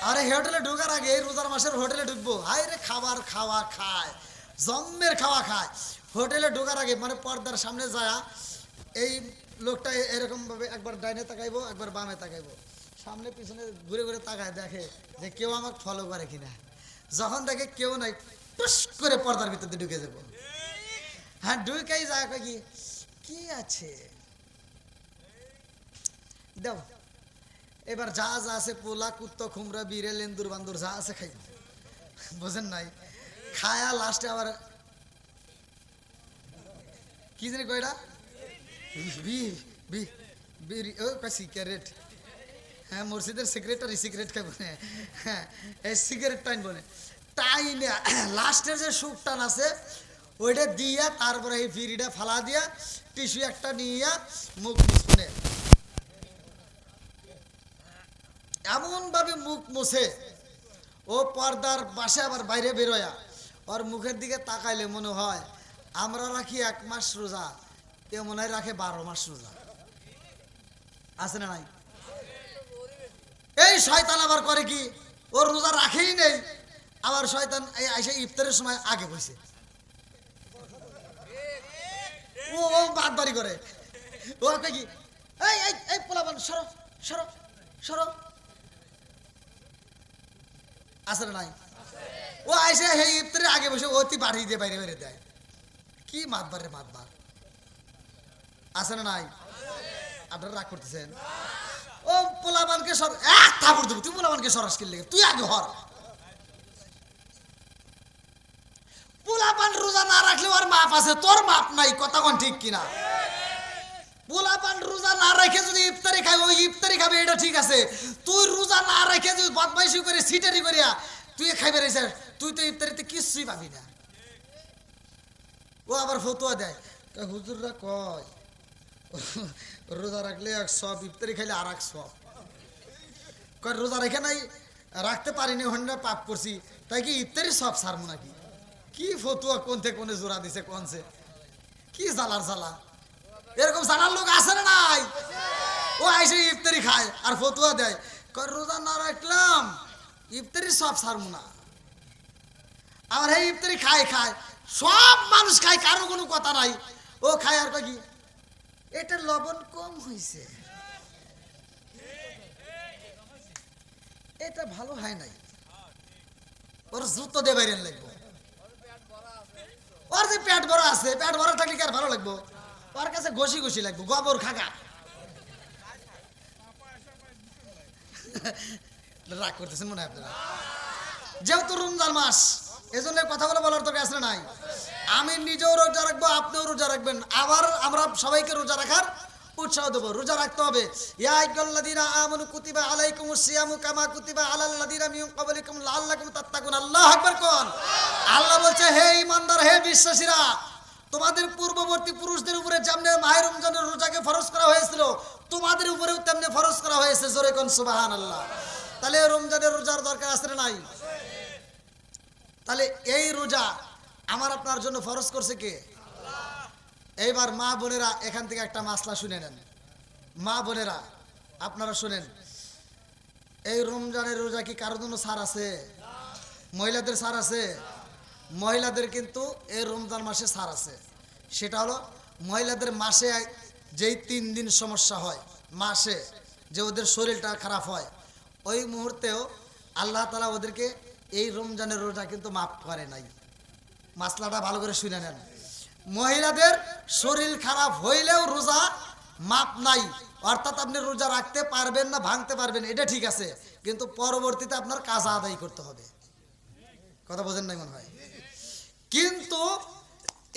আর এই হোটেলে ঢুকার আগে এই রোজার মাসের হোটেলে ঢুকবো, হাই রে খাবার খাওয়া খায়, জম্মের খাওয়া খায়। হোটেলে ঢোকার আগে মানে পর্দার সামনে যায় এই লোকটা এরকম ভাবে একবার ডাইনে তাকাইবো, একবার বামে তাকাইবো, সামনে পিছনে ঘুরে ঘুরে তাকায় দেখে যে কেউ আমাকে ফলো করে কিনা। যখন দেখে কেউ নাই, টুস করে পর্দার ভিতরে ঢুকে যাবো। হ্যাঁ, ঢুকেই যায় কি কি আছে দাও, এবার যা যা আছে পোলা কুত্তো খুমরা বিড়ে লেন্দুর বান্দুর যা আছে খাই, বোঝেন নাই? খায়া লাস্টে আবার কি জানি কয়টা সিগারেট, হ্যাঁ মসজিদের সেক্রেটারি সিগারেট খাইব, হ্যাঁ এই সিগারেট টাইন বলে টাইনে লাস্টের যে সুপ টান আছে ওইটা দিয়া তারপরে এই বিড়িটা ফালা দিয়া টিস্যু একটা নিয়ে মুখ মুছনে এমন ভাবে মুখ মুছে ও পর্দার পাশে আবার বাইরে বেরোয়া ওর মুখের দিকে তাকাইলে মনে হয় আমরা রাখি 1 মাস রোজা, এ মনে হয় রাখে 12 মাস রোজা, আছে না নাই? এই শয়তান আবার করে কি, ওর রোজা রাখেই নেই, আবার শয়তান এসে ইফতারের সময় আগে বসে ও বাদ বাড়ি করে, ও কি এই এই পোলাপান সরো সরো সরো, আছে না নাই? ও আইসে এই ইফতারের আগে বসে অতি বাড়ি দিয়ে বাইরে বাইরে দেয়, কি মাতবার রে মাতবার, আছে না নাই? আপনারা রাগ করতেছেন? ও পোলাপানকে সর, এক থাপড় দেবো, তুই পোলাপানকে সরাস কিনলে তুই আগে হর। পোলাপান রোজা না রাখলে ওর মাপ আছে, তোর মাপ নাই, কথা কোন ঠিক কিনা? পোলাপান রোজা না রেখে যদি ইফতারি খাই, ওই ইফতারি খাবে এটা ঠিক আছে, তুই রোজা না রেখে যদি বদমাইশি করে সিটারি করিয়া তুই খাইবে রেছিস, তুই তো ইফতারিতে কিছুই পাবি না। ও আবার ফতুয়া দেয়, হুজুররা কয় রোজা রাখলে 1 সব, ইফতারি খাইলে আর 1 সব, কয় রোজা রেখে নাই রাখতে পারিনি হন্ডা পাপ করছি, তাই কি ইফতারি সব সারমু নাকি? কি ফতুয়া কোন থেকে কোনে জোড়া দিছে কোনছে, কি জ্বালার জ্বালা, এরকম জানার লোক আছে না নাই? ও আইসে ইফতারি খায় আর ফতুয়া দেয়, কয় রোজা না রাখলাম ইফতারি সব সারমু না, আর এই ইফতারি খায় খায়, সব মানুষ খায়, কারো কোনো কথা নাই, ও খায় আর কয় কি এটা লবণ কম হয়েছে, এটা ভালো হয় নাই, ওর জুতো দিয়ে বাইরে লাগবো, ওর যে পেট ভরা আছে, পেট ভরা থাকলে কি আর ভালো লাগবো? ওর কাছে ঘষি ঘষি লাগবো, গোবর খাগা। রাগ করতেছেন মনে হয় আপনারা? যেহেতু রমজান মাস, এজন্য কথাগুলো বলার দরকার আছে না নাই? আমি নিজেও রোজা রাখবো, আপনিও রোজা রাখবেন, আবার আমরা সবাইকে রোজা রাখার উৎসাহ দেবো। রোজা রাখতে হবে। ইয়া আইয়ুহাল্লাযীনা আমানু কুতিবা আলাইকুমুস সিয়ামু কামা কুতিবা আলাল লাযীনা মিন ক্বাবলিকুম লাআল্লাকুম তাত্তাকুন। আল্লাহু আকবার কোন। আল্লাহ বলছে, হে ঈমানদার, হে বিশ্বাসীরা, তোমাদের পূর্ববর্তী পুরুষদের উপরে যেমন মাহে রমজানের রোজাকে ফরজ করা হয়েছিল, তোমাদের উপরেও তেমনি ফরজ করা হয়েছে, জোরে কোন সুবহানাল্লাহ। তাহলে রমজানের রোজার দরকার আছে না নাই? তাহলে এই রোজা আমার আপনার জন্য ফরজ করছে কে? এইবার মা বোনেরা এখান থেকে একটা মাসলা শুনে নেন। মা বোনেরা আপনারা শুনেন, এই রমজানের রোজা কি কারোর জন্য ছাড় আছে? মহিলাদের ছাড় আছে? মহিলাদের কিন্তু এই রমজান মাসে ছাড় আছে। সেটা হলো মহিলাদের মাসে যেই 3 দিন সমস্যা হয়, মাসে যে ওদের শরীরটা খারাপ হয়, ওই মুহূর্তেও আল্লাহ তাআলা ওদেরকে এই রমজানের রোজা কিন্তু মাফ করে নাই। মাসলাটা ভালো করে শুনে নেন। মহিলাদের শরীর খারাপ হইলেও রোজা মাপ নাই, অর্থাৎ আপনি রোজা রাখতে পারবেন না, ভাঙতে পারবেন, এটা ঠিক আছে, কিন্তু পরবর্তীতে আপনার কাজা আদায় করতে হবে। কথা বোঝেন নাই মনে হয়? কিন্তু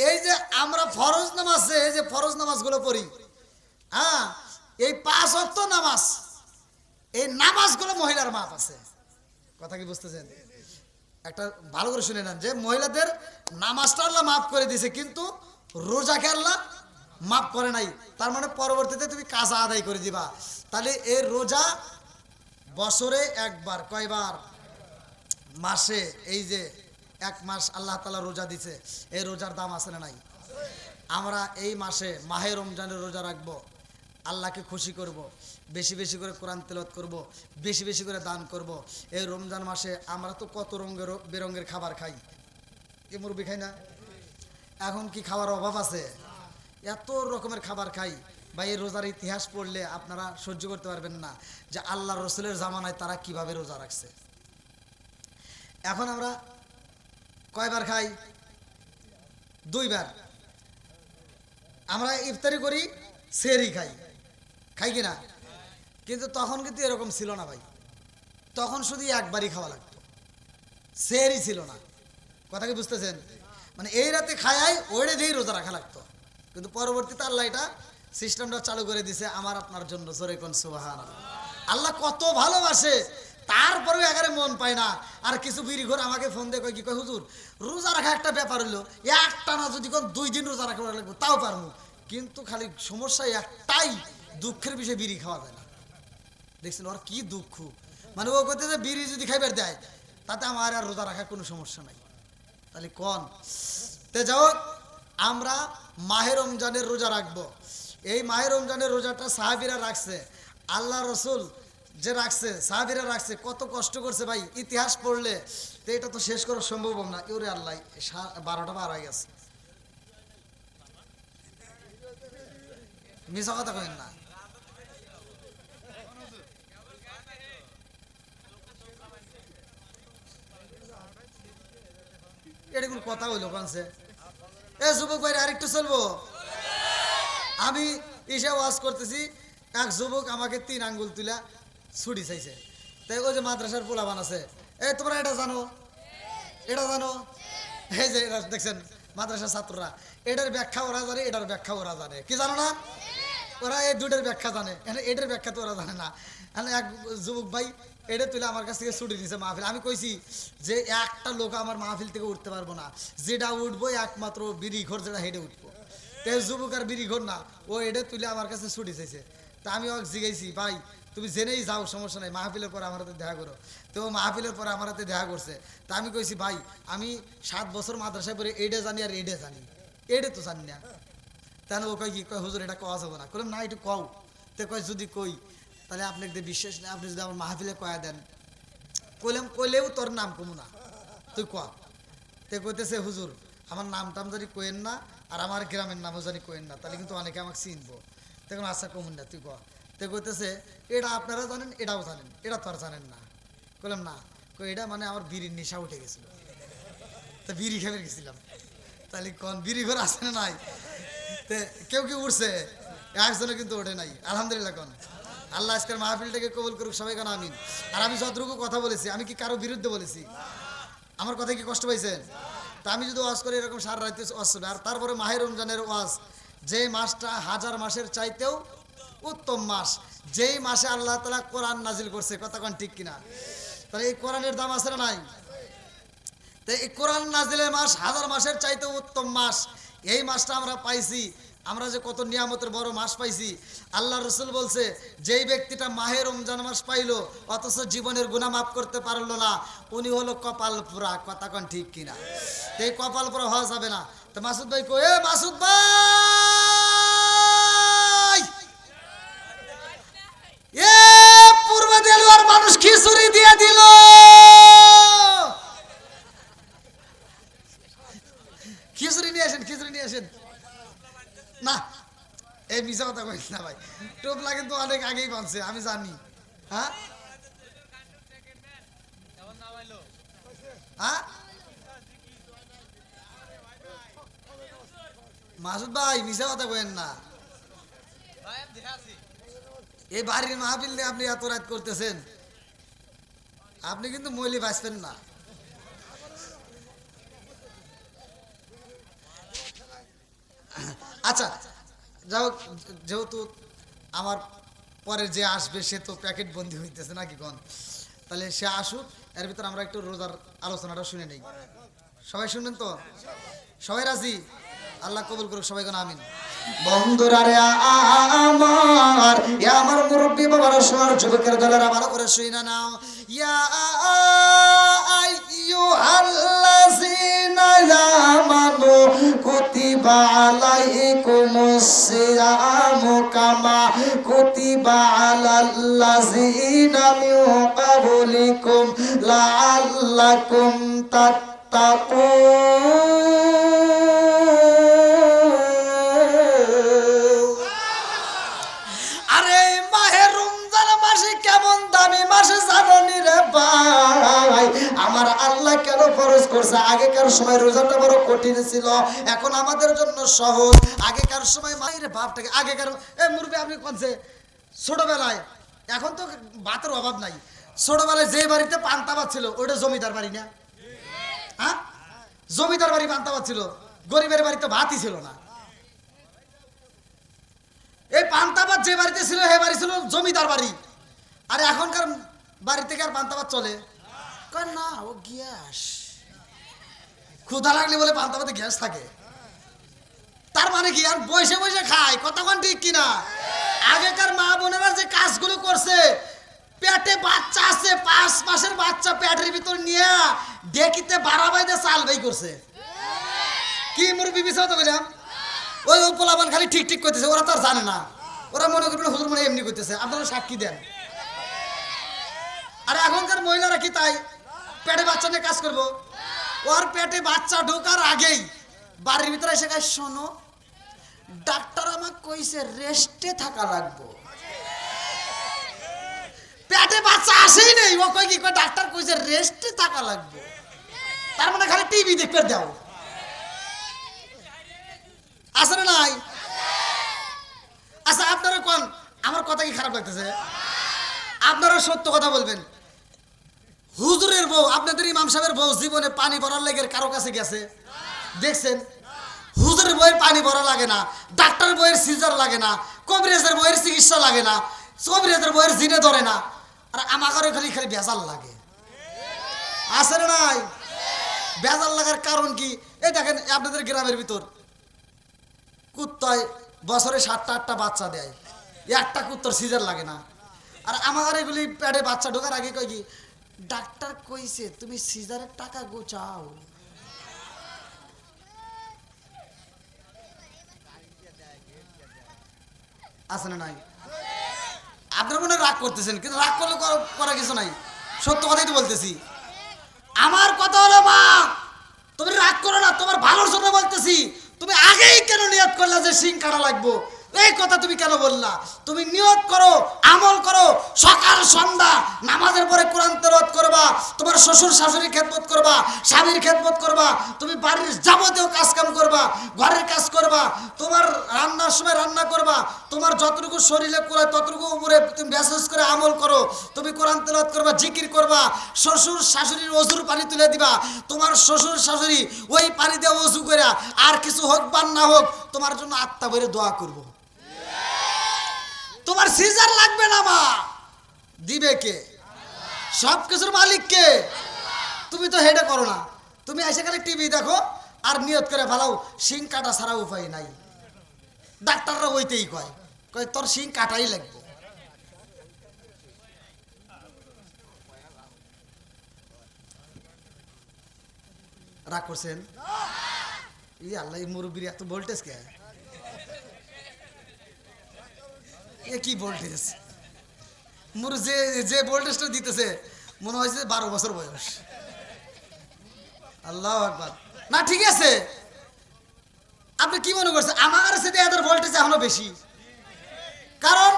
এই যে আমরা ফরজ নামাজে যে ফরজ নামাজগুলো পড়ি, হ্যাঁ, এই 5 ওয়াক্ত নামাজ, এই নামাজগুলো মহিলার মাপ আছে। কথা কি বুঝতেছেন? একটা ভালো করে শুনে নেন যে মহিলাদের নামাজটা আল্লাহ মাফ করে দিয়েছে, কিন্তু রোজাকে আল্লাহ মাফ করে নাই। তার মানে পরবর্তীতে তুমি কাজা আদায় করে দিবা। তাহলে এই রোজা বছরে একবার, কয়বার? মাসে। এই যে 1 মাস আল্লাহ তাআলা রোজা দিছে, এই রোজার দাম আছে না নাই? আমরা এই মাসে মাহে রমজানের রোজা রাখবো, আল্লাহকে খুশি করব, বেশি বেশি করে কোরআন তেলাওয়াত করব, বেশি বেশি করে দান করব। এই রমজান মাসে আমরা তো কত রঙের বেরঙের খাবার খাই, কি মুরব্বি খাই না? এখন কি খাবার অভাব আছে? এত রকমের খাবার খাই ভাই। এই রোজার ইতিহাস পড়লে আপনারা সহ্য করতে পারবেন না যে আল্লাহ রসুলের জামানায় তারা কিভাবে রোজা রাখছে। এখন আমরা কয়বার খাই? 2 বার। আমরা ইফতারি করি, সেহরি খাই, খাই কিনা? কিন্তু তখন কিন্তু এরকম ছিল না ভাই। তখন শুধু একবারই খাওয়া লাগতো, সেহরি ছিল না। কথা কি বুঝতেছেন? মানে এই রাতে খায়াই ওইটা দিয়েই রোজা রাখা লাগতো। কিন্তু পরবর্তীতে আল্লাহ এটা সিস্টেমটা চালু করে দিছে আমার আপনার জন্য। জোরে কোন সুবহানাল্লাহ। আল্লাহ কত ভালোবাসে, তারপরেও এগারে মন পায় না। আর কিছু বিড়ি ঘর আমাকে ফোন দিয়ে কয়, কি কয়, হুজুর রোজা রাখা একটা ব্যাপার হইলো, একটা না যদি কোন 2 দিন রোজা রাখা লাগবে তাও পারবো, কিন্তু খালি সমস্যা একটাই, দুঃখের বিষয় বিড়ি খাওয়া যায় না। দেখছেন ওর কি দুঃখ? মানে ও করতে যে বিড়ি যদি খাইবার দেয় তাতে আমার আর রোজা রাখার কোনো সমস্যা নাই। তাহলে কোন তে যাও, আমরা মাহে রমজানের রোজা রাখবো। এই মাহে রমজানের রোজাটা সাহাবীরা রাখছে, আল্লাহ রসুল যে রাখছে, সাহাবীরা রাখছে, কত কষ্ট করছে ভাই। ইতিহাস পড়লে তো এটা তো শেষ করা সম্ভব না। ইউরে আল্লাহ 12টা বার হয়ে গেছে, মিছা কথা কইেন না। এটা কোন কথা হইলো কানছে? এ যুবক ভাই আরেকটু চলবো। আমি এসে ওয়াজ করতেছি, এক যুবক আমাকে 3 আঙ্গুল তুলা ছুটি চাইছে। তাই ওই যে মাদ্রাসার পোলাবান আছে, এই তোমরা এটা জানো, এটা জানো, এই যে এটা দেখছেন মাদ্রাসার ছাত্ররা, এটার ব্যাখ্যা ওরা জানে, এটার ব্যাখ্যা ওরা জানে। কি জানো না? ওরা এই 2টার ব্যাখ্যা জানে, এটার ব্যাখ্যা তো ওরা জানে না। এক যুবক ভাই এটা তুলে আমার কাছ থেকে ছুটি নিয়েছে মাহফিল। আমি কইছি যে একটা লোক আমার মাহফিল থেকে উঠতে পারবো না, যেটা উঠবো একমাত্র বিড়ি ঘর, যেটা হেঁটে উঠবো। তো যুবক আর বিড়ি ঘর না, ও এটা তুলে আমার কাছে ছুটি চাইছে। তা আমি ওকে জিজ্ঞাসি, ভাই তুমি জেনেই যাও, সমস্যা নাই, মাহফিলের পরে আমার হাতে দেখা করো। তো মাহফিলের পরে আমার হাতে দেখা করছে। তা আমি কইছি, ভাই আমি 7 বছর মাদ্রাসায় পড়ে এইটা জানি আর এইটা জানি, এইটা তো জানি না। তাহলে ও কয়, কি কয়, হুজুর এটা কওয়া যাবে না। কইলাম না, একটু কও। তো কয়, যদি কই তাহলে আপনি যদি বিশ্বাস নেই, আপনি যদি আমার মাহফিলে কয়া দেন। কইলাম, কইলেও তোর নাম কমু না, তুই ক। তে কইতেছে, হুজুর আমার নাম টাম জানি কোয়েন না, আর আমার গ্রামের নামও জানি কোয়েন না, তাহলে কিন্তু অনেকে আমাকে চিনবো। তখন আচ্ছা কমুন না, তুই ক। তে কইতেছে, এটা আপনারা জানেন, এটাও জানেন, এটা তো আর জানেন না। কইলাম না, কই এটা মানে আমার বিড়ির নেশা উঠে গেছিল, তা বিড়ি খেয়ে গেছিলাম। তাহলে কোন বিড়ি ঘর আসে না নাই? তে কেউ কেউ উঠছে, একজনে কিন্তু ওঠে নাই। আলহামদুলিল্লাহ কোন আল্লাহ আজকের মাহফিলটাকে কবুল করুক, সবাই কেন আমিন। আর আমি যতটুকু কথা বলেছি, আমি কি কারো বিরুদ্ধে বলেছি? আমার কথা কি কষ্ট পাইছেন? তা আমি যদি ওয়াজ করি এরকম সারা রাইতে ওয়াজ করবে। আর তারপরে মাহে রমজানের ওয়াজ, যে মাসটা 1000 মাসের চাইতেও উত্তম মাস, যেই মাসে আল্লাহ তাআলা কোরআন নাজিল করছে। কথা কোন ঠিক কিনা? তাহলে এই কোরআনের দাম আছে না নাই? তো এই কোরআন নাজিলের মাস 1000 মাসের চাইতেও উত্তম মাস, এই মাসটা আমরা পাইছি আমরা যে কত নিয়ামতের বড় মাস পাইছি। আল্লাহ রসুল বলছে যেই ব্যক্তিটা মাহে রমজান মাস পাইলো অথচ জীবনের গুনাহ মাফ করতে পারলো না, উনি হলো কপাল পোড়া। কথা কোন ঠিক কিনা? এই কপাল পোড়া হওয়া যাবে না। তো মাসুদ ভাই কই? মাসুদ ভাই, এ পূর্ব দেলুয়ার মানুষ খিচুড়ি দিয়ে দিল। খিচুড়ি নিয়ে আসেন, খিচুড়ি নিয়ে আসেন। না, এই মিশা কথা কইস না ভাই। টোপলা কিন্তু অনেক আগেই বানছে, আমি জানি। হ্যাঁ হ্যাঁ মাসুদ ভাই মিশা কথা কইেন না। এই বাড়ির মাহফিল নিয়ে আপনি এত রাত করতেছেন, আপনি কিন্তু মইলি বাঁচবেন না। আচ্ছা যাও, যেহেতু আমার পরে যে আসবে সে তো প্যাকেট বন্দি হইতেছে নাকি কোন, তাহলে সে আসুক, এর ভিতর আমরা একটু রোজার আলোচনাটা শুনে নেই। সবাই শুনবেন তো? সবাই রাজি? আল্লাহ কবুল করুক, সবাই কোন আমিন। বন্ধুরা রে আমার, আমার মুরব্বী বাবার শোনার যুবকের দলেরা ভালো করে শুইনা নাও। ইয়া আইয়ুহাল্লাযীনা আমানু কুতিবা আলাইকুমুস সিয়ামু কামা কুতিবা আলাল্লাযীনা মিন ক্বাবলিকুম লাআল্লাকুম তাত্তাকুন। আমার আল্লাহ কেন ফরজ করছে? আগেকার সময় রোজাটা বড় কঠিন ছিল, এখন আমাদের জন্য সহজ। আগেকার সময় মায়ের বাপটাকে আগেকার মুরব্বী আপনি কোনছে ছোটবেলায়, এখন তো ভাতের অভাব নাই। ছোটবেলায় যে বাড়িতে পান্তা ভাত ছিল ওটা জমিদার বাড়ি না? হ্যাঁ, জমিদার বাড়ি পান্তা ভাত ছিল, গরিবের বাড়িতে ভাতই ছিল না। এই পান্তা ভাত যে বাড়িতে ছিল সে বাড়ি ছিল জমিদার বাড়ি। আর এখনকার বাড়ি থেকে আর পান্তা ভাত চলে না? ও গ্যাস, ক্ষুধা লাগলে বলে পান্তা ভাতে গ্যাস থাকে। তার মানে কি? আর বসে বসে খায়। কথা কোন ঠিক কিনা? আগেকার মা বোনেরা যে কাজগুলো করছে, পেটে বাচ্চা আছে, 5 মাসের বাচ্চা পেটের ভিতর নিয়ে ডেকিতে বাড়াবাইতে চাল বাই করছে। কি মুরব্বি বিষয় তো বললাম, ওই পোলাবান খালি ঠিক ঠিক করতেছে, ওরা তো আর জানে না। ওরা মনে করবেন হুজুর মনে এমনি করতেছে, আপনারা সাক্ষী দেন। আর এখনকার মহিলারা কি তাই পেটে বাচ্চা নিয়ে কাজ করবো? ওর পেটে বাচ্চা ঢোকার আগেই বাড়ির ভিতরে এসে গাছ, শোনো ডাক্তার আমাকে কইছে রেস্টে থাকা লাগবো। পেটে বাচ্চা আসেই নেই, ও কই কি কয় ডাক্তার কইছে রেস্টে থাকা লাগবে। তার মানে খালি টিভি দেখতে দাও, আছে না নাই? আচ্ছা আপনারা কোন, আমার কথা কি খারাপ লাগতেছে? আপনারা সত্য কথা বলবেন। হুজুরের বউ, আপনাদের ইমাম সাহেবের বউ জীবনে পানি ভরার লেগে কারো কাছে গেছে দেখছেন? হুজুরের বইয়ের পানি ভরা লাগে না, ডাক্তারের বইয়ের সিজার লাগে না, কবিরাজের বইয়ের চিকিৎসা লাগে না, কবিরাজের বইয়ের জিনে ধরে না। আর আমাকে খালি খালি বেজাল লাগে, আছে না নাই? বেজাল লাগার কারণ কি? এই দেখেন আপনাদের গ্রামের ভিতর কুত্তায় বছরে 7টা-8টা বাচ্চা দেয়, একটা কুত্তর সিজার লাগে না। আর আমার এগুলি পেটে বাচ্চা ঢোকার আগে কয় কি ডাক্তার কইছে তুমি সিজারের টাকা গোছাও। আছে না নাই? আপনার মনে রাগ করতেছেন, কিন্তু রাগ করলে করা কিছু নাই, সত্য কথাই তো বলতেছি। আমার কথা হলো মা, তুমি রাগ করো না, তোমার ভালোর জন্য বলতেছি। তুমি আগেই কেন নিয়ত করলা যে শিং কাটা লাগবো? এই কথা তুমি কেন বললা? তুমি নিয়ত করো, আমল করো, সকাল সন্ধ্যা নামাজের পরে কোরআন তেলাওয়াত করবা, তোমার শ্বশুর শাশুড়ির খেদমত করবা, স্বামীর খেদমত করবা, তুমি বাড়ির যাবতীয় কাজ কাম করবা, ঘরের কাজ করবা, তোমার রান্নার সময় রান্না করবা, তোমার যতটুকু শরীরে করে ততটুকু উপরে তুমি মেসেজ করে আমল করো, তুমি কোরআন তেলাওয়াত করবা, জিকির করবা, শ্বশুর শাশুড়ির ওযুর পানি তুলে দিবা, তোমার শ্বশুর শাশুড়ি ওই পানি দিয়ে ওযু করে আর কিছু হোক বা না হোক তোমার জন্য আত্মা ভরে দোয়া করবো। তোমার সিজার লাগবে না, মা দিবে কে? সবকিছুর মালিক কে? তুমি তো হেডে করো না, তুমি এসে খালি টিভি দেখো আর নিয়ত করে ফেলাও শিং কাটা ছাড়া উপায় নাই। ডাক্তাররা ওইতেই কয় কয় তোর শিং কাটাই লাগবে। রাগ করছেন? ই আল্লাহ, এই মুরব্বীর এত ভোল্টেজ কে? এ কি ভোল্টেজ? মুরু যে যে ভোল্টেজটা দিতেছে মনে হয়েছে 12 বছর বয়স। আল্লাহু আকবার। না ঠিক আছে, আপনি কি মনে করছেন আমার সাথে এদের ভোল্টেজ এখনো বেশি? কারণ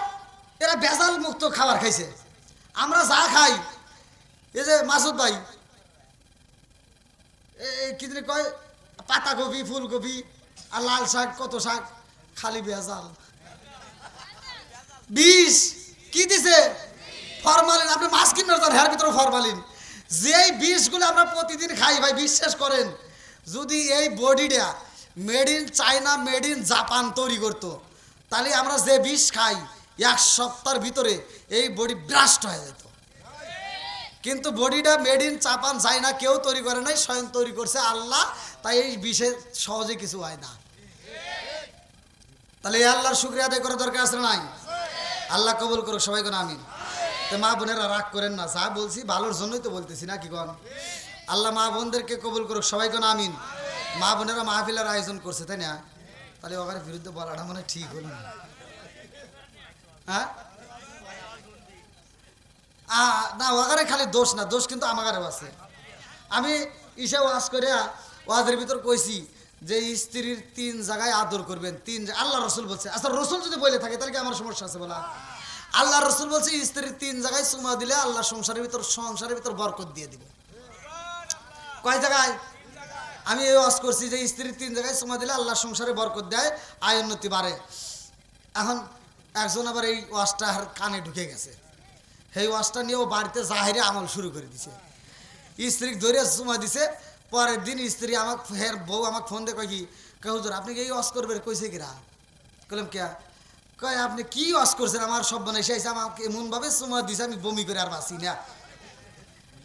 এরা ভেজাল মুক্ত খাবার খাইছে। আমরা যা খাই, এই যে মাসুদ ভাই কি জানি কয়, পাতাকপি, ফুলকপি আর লাল শাক, কত শাক, খালি ভেজাল, বিষ। কি দিছে? ফরমালিন। আপনি মাছ কিনবেন তার হের ভিতরে ফরমালিন। যেই বিষগুলো আমরা প্রতিদিন খাই ভাই, বিশ্বাস করেন, যদি এই বডিটা made in China, made in Japan তৈরি করতো, তাহলে আমরা যে বিষ খাই 1 সপ্তাহের ভিতরে এই বডি ব্রাস্ট হয়ে যেত। কিন্তু বডিটা মেড ইন জাপান, চায়না কেউ তৈরি করে নাই, স্বয়ং তৈরি করছে আল্লাহ। তাই এই বিষে সহজে কিছু হয় না। তাহলে এই আল্লাহর শুকরিয়া আদায় করার দরকার আছে নাই? আল্লাহ কবুল করুক সবাই কোন আমিন। তো মা বোনেরা রাগ করেন না, যা বলছি ভালোর জন্যই তো বলতেছি না কি কোন? আল্লাহ মা বোনদেরকে কবুল করুক সবাই কোন আমিন। মা বোনেরা মাহফিলের আয়োজন করছে, তাই না? তাহলে ওখানে বিরুদ্ধে বলাটা মানে ঠিক হলো না। হ্যাঁ না, ওখানে খালি দোষ না, দোষ কিন্তু আমারও আছে। আমি ইসে ওয়াজ করে ওয়াজের ভিতর কইছি যে স্ত্রীর 3 জায়গায় আদর করবেন। 3 আল্লাহ রসুল বলছে। আচ্ছা রসুল যদি বলে থাকে তাহলে কি আমার সমস্যা আছে বলা? আল্লাহ রসুল বলছে স্ত্রীর 3 জায়গায় চুমা দিলে আল্লাহ সংসারের ভিতর বরকত দিয়ে দিবে। কয় জায়গায়? আমি এই ওয়াজ করছি যে স্ত্রীর 3 জায়গায় চুমা দিলে আল্লাহ সংসারে বরকত দেয়, আয় উন্নতি বাড়ে। এখন একজন আবার এই ওয়াজটা কানে ঢুকে গেছে, সেই ওয়াজটা নিয়ে ও বাড়িতে জাহিরে আমল শুরু করে দিছে। স্ত্রী ধরে চুমা দিছে। পরের দিন স্ত্রী আমাকে, ফের বউ আমাকে ফোন দিয়ে কয় কি, কয় হুজুর আপনি কি এই ওয়াজ করবেন? কইছে কিরা? কইলাম কে? কয় আপনি কি ওয়াজ করছেন? আমার সব বানাইছে আমাকে এমনভাবে চুমা দিছে আমি বমি করে আর বাঁচি না।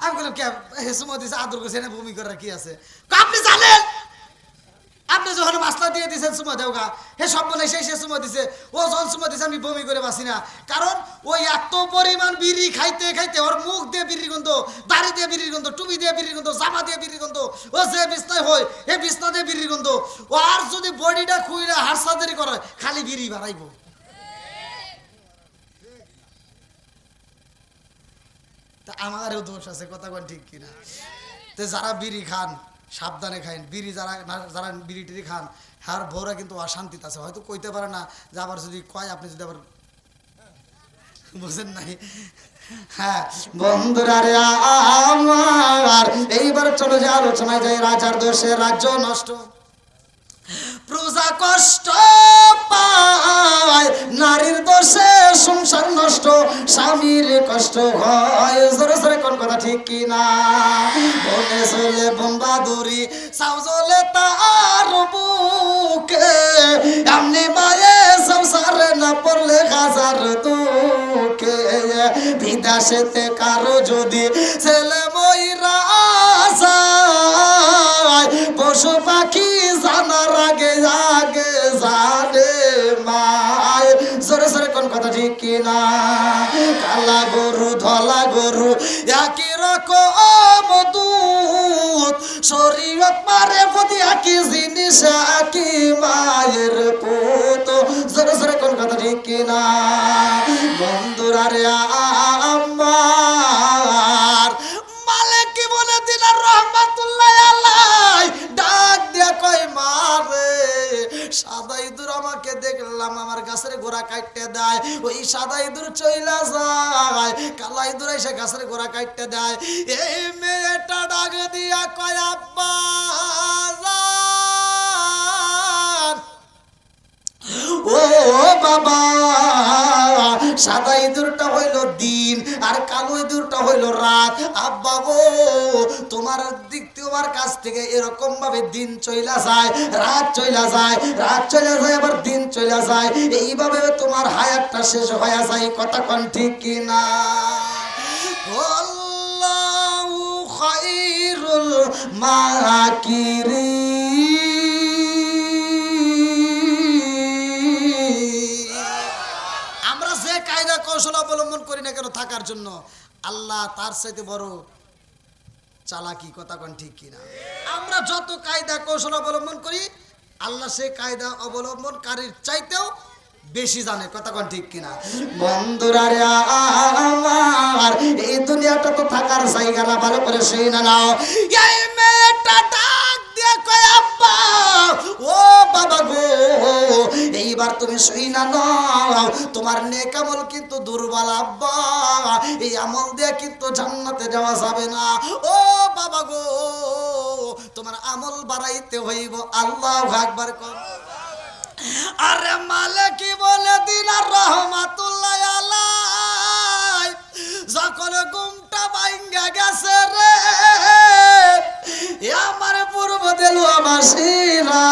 আমি বললাম কে চুমা দিছে, আদর করছে না, বমি করার কি আছে? আপনি জানেন আপনি যখন মাসলা দিয়ে দিয়েছেন চুমা দেওগা, হে সব বানাইছে সে চুমা দিছে, ও যখন চুমা দিছে আমি বমি করে বাঁচি না। কারণ ওই এত পরিমাণ বিড়ি খাইতে খাইতে ওর মুখ দিয়ে বিড়ির গন্ধ, দাড়ি দিয়ে বিড়ির গন্ধ, টুপি দিয়ে বিড়ির গন্ধ, জামা দিয়ে বিড়ির গন্ধ, ও যে বিছনায় হয় হে বিছনা দিয়ে বিড়ির গন্ধ। ও আর যদি বডিটা খুইলে হারসাদারি করে খালি বিড়ি বাড়াইব। তা আমারও দোষ আছে, কথা কোন ঠিক কিনা? তো যারা বিড়ি খান সাবধানে খাইন। বিড়ি যারা বিড়ি টিড়ি খান হার ভোরা কিন্তু অশান্তিতে আছে, হয়তো কইতে পারে না যে আবার যদি কয় আপনি যদি আবার বুঝেন নাই। হ্যাঁ বন্ধুরা রে আমার, এইবার চলো যে আলোচনায় যাই। রাজার দোষে রাজ্য নষ্ট, প্রজা কষ্ট পায়, নারীর দোষে সংসার নষ্ট, স্বামীর কষ্ট হয়। জোরে জোরে কোন কথা ঠিক কিনা? বনে চলে বোমবাদুরি, চাও জ্বলে তার বুকে, এমনি মায়ে সংসারে না পড়লে হাজার দুঃখে। বিদেশেতে কারো যদি ছেলে ময়রা যায়, পশু পাখি জানার আগে আগে জানে মায়। সরে সরে কোন কথা ঠিক কিনা? কালা গরু ধলা গরু একই রকম দুধ, শরীয়ত মারে প্রতি একই জিনিস একই মায়ের পুত। সরে সরে কোন কথা ঠিক কিনা? বন্ধুরা রে আমার, মালিক কি বলে দিলেন রহমাতুল্লাহ আলাইহি, ডাক দিয়া কয় মারে, সাদা ইঁদুর আমাকে দেখলাম আমার গাছের গোড়া কাটতে দেয়, ওই সাদা ইঁদুর চইলা যায়, কালা ইঁদুর এসে গাছের গোড়া কাটতে দেয়। এই মেয়েটা ডাক দিয়া কয় আব্বা ও বাবা, সাদা ইঁদুরটা হইল দিন আর কালো ইঁদুরটা হইল রাত। আব্বা গো, তোমার দিক তোমার কাছ থেকে এরকম ভাবে দিন চইলা যায়, রাত চইলা যায়, রাত চইলা যায়, আবার দিন চইলা যায়, এইভাবে তোমার হায়াতটা শেষ হয়ে যায়। কথা কোন ঠিক কিনা? আল্লাহু খায়রুল মাকিরিন। কৌশল অবলম্বন করি না কেন থাকার জন্য, আল্লাহ তার চাইতে বড় চালাকি, কথা কোন ঠিক কিনা? আমরা যত কায়দা কৌশল অবলম্বন করি, আল্লাহ সেই কায়দা অবলম্বনকারীর চাইতেও বেশি জানে, কথা কোন ঠিক কিনা? বন্ধুরা রে আমার, এই দুনিয়াটা তো থাকার জায়গা না, ভালো করে শুই না নাও। এই মেয়েটা ডাক দিয়ে কয় আব্বা, ও বাবা গো, এইবার তুমি শুই না নাও, তোমার নেক আমল কিন্তু দুর্বল আব্বা, এই আমল দিয়ে কিন্তু জান্নাতে যাওয়া যাবে না। ও বাবা গো, তোমার আমল বাড়াইতে হইব। আল্লাহু আকবার কর। আরে মালিক বলে দিন আর রহমাতুল্লাহ আলাই, যখন ঘুমটা ভাঙ্গা গেছে রে, আমার পূর্ব দিল বাসিরা,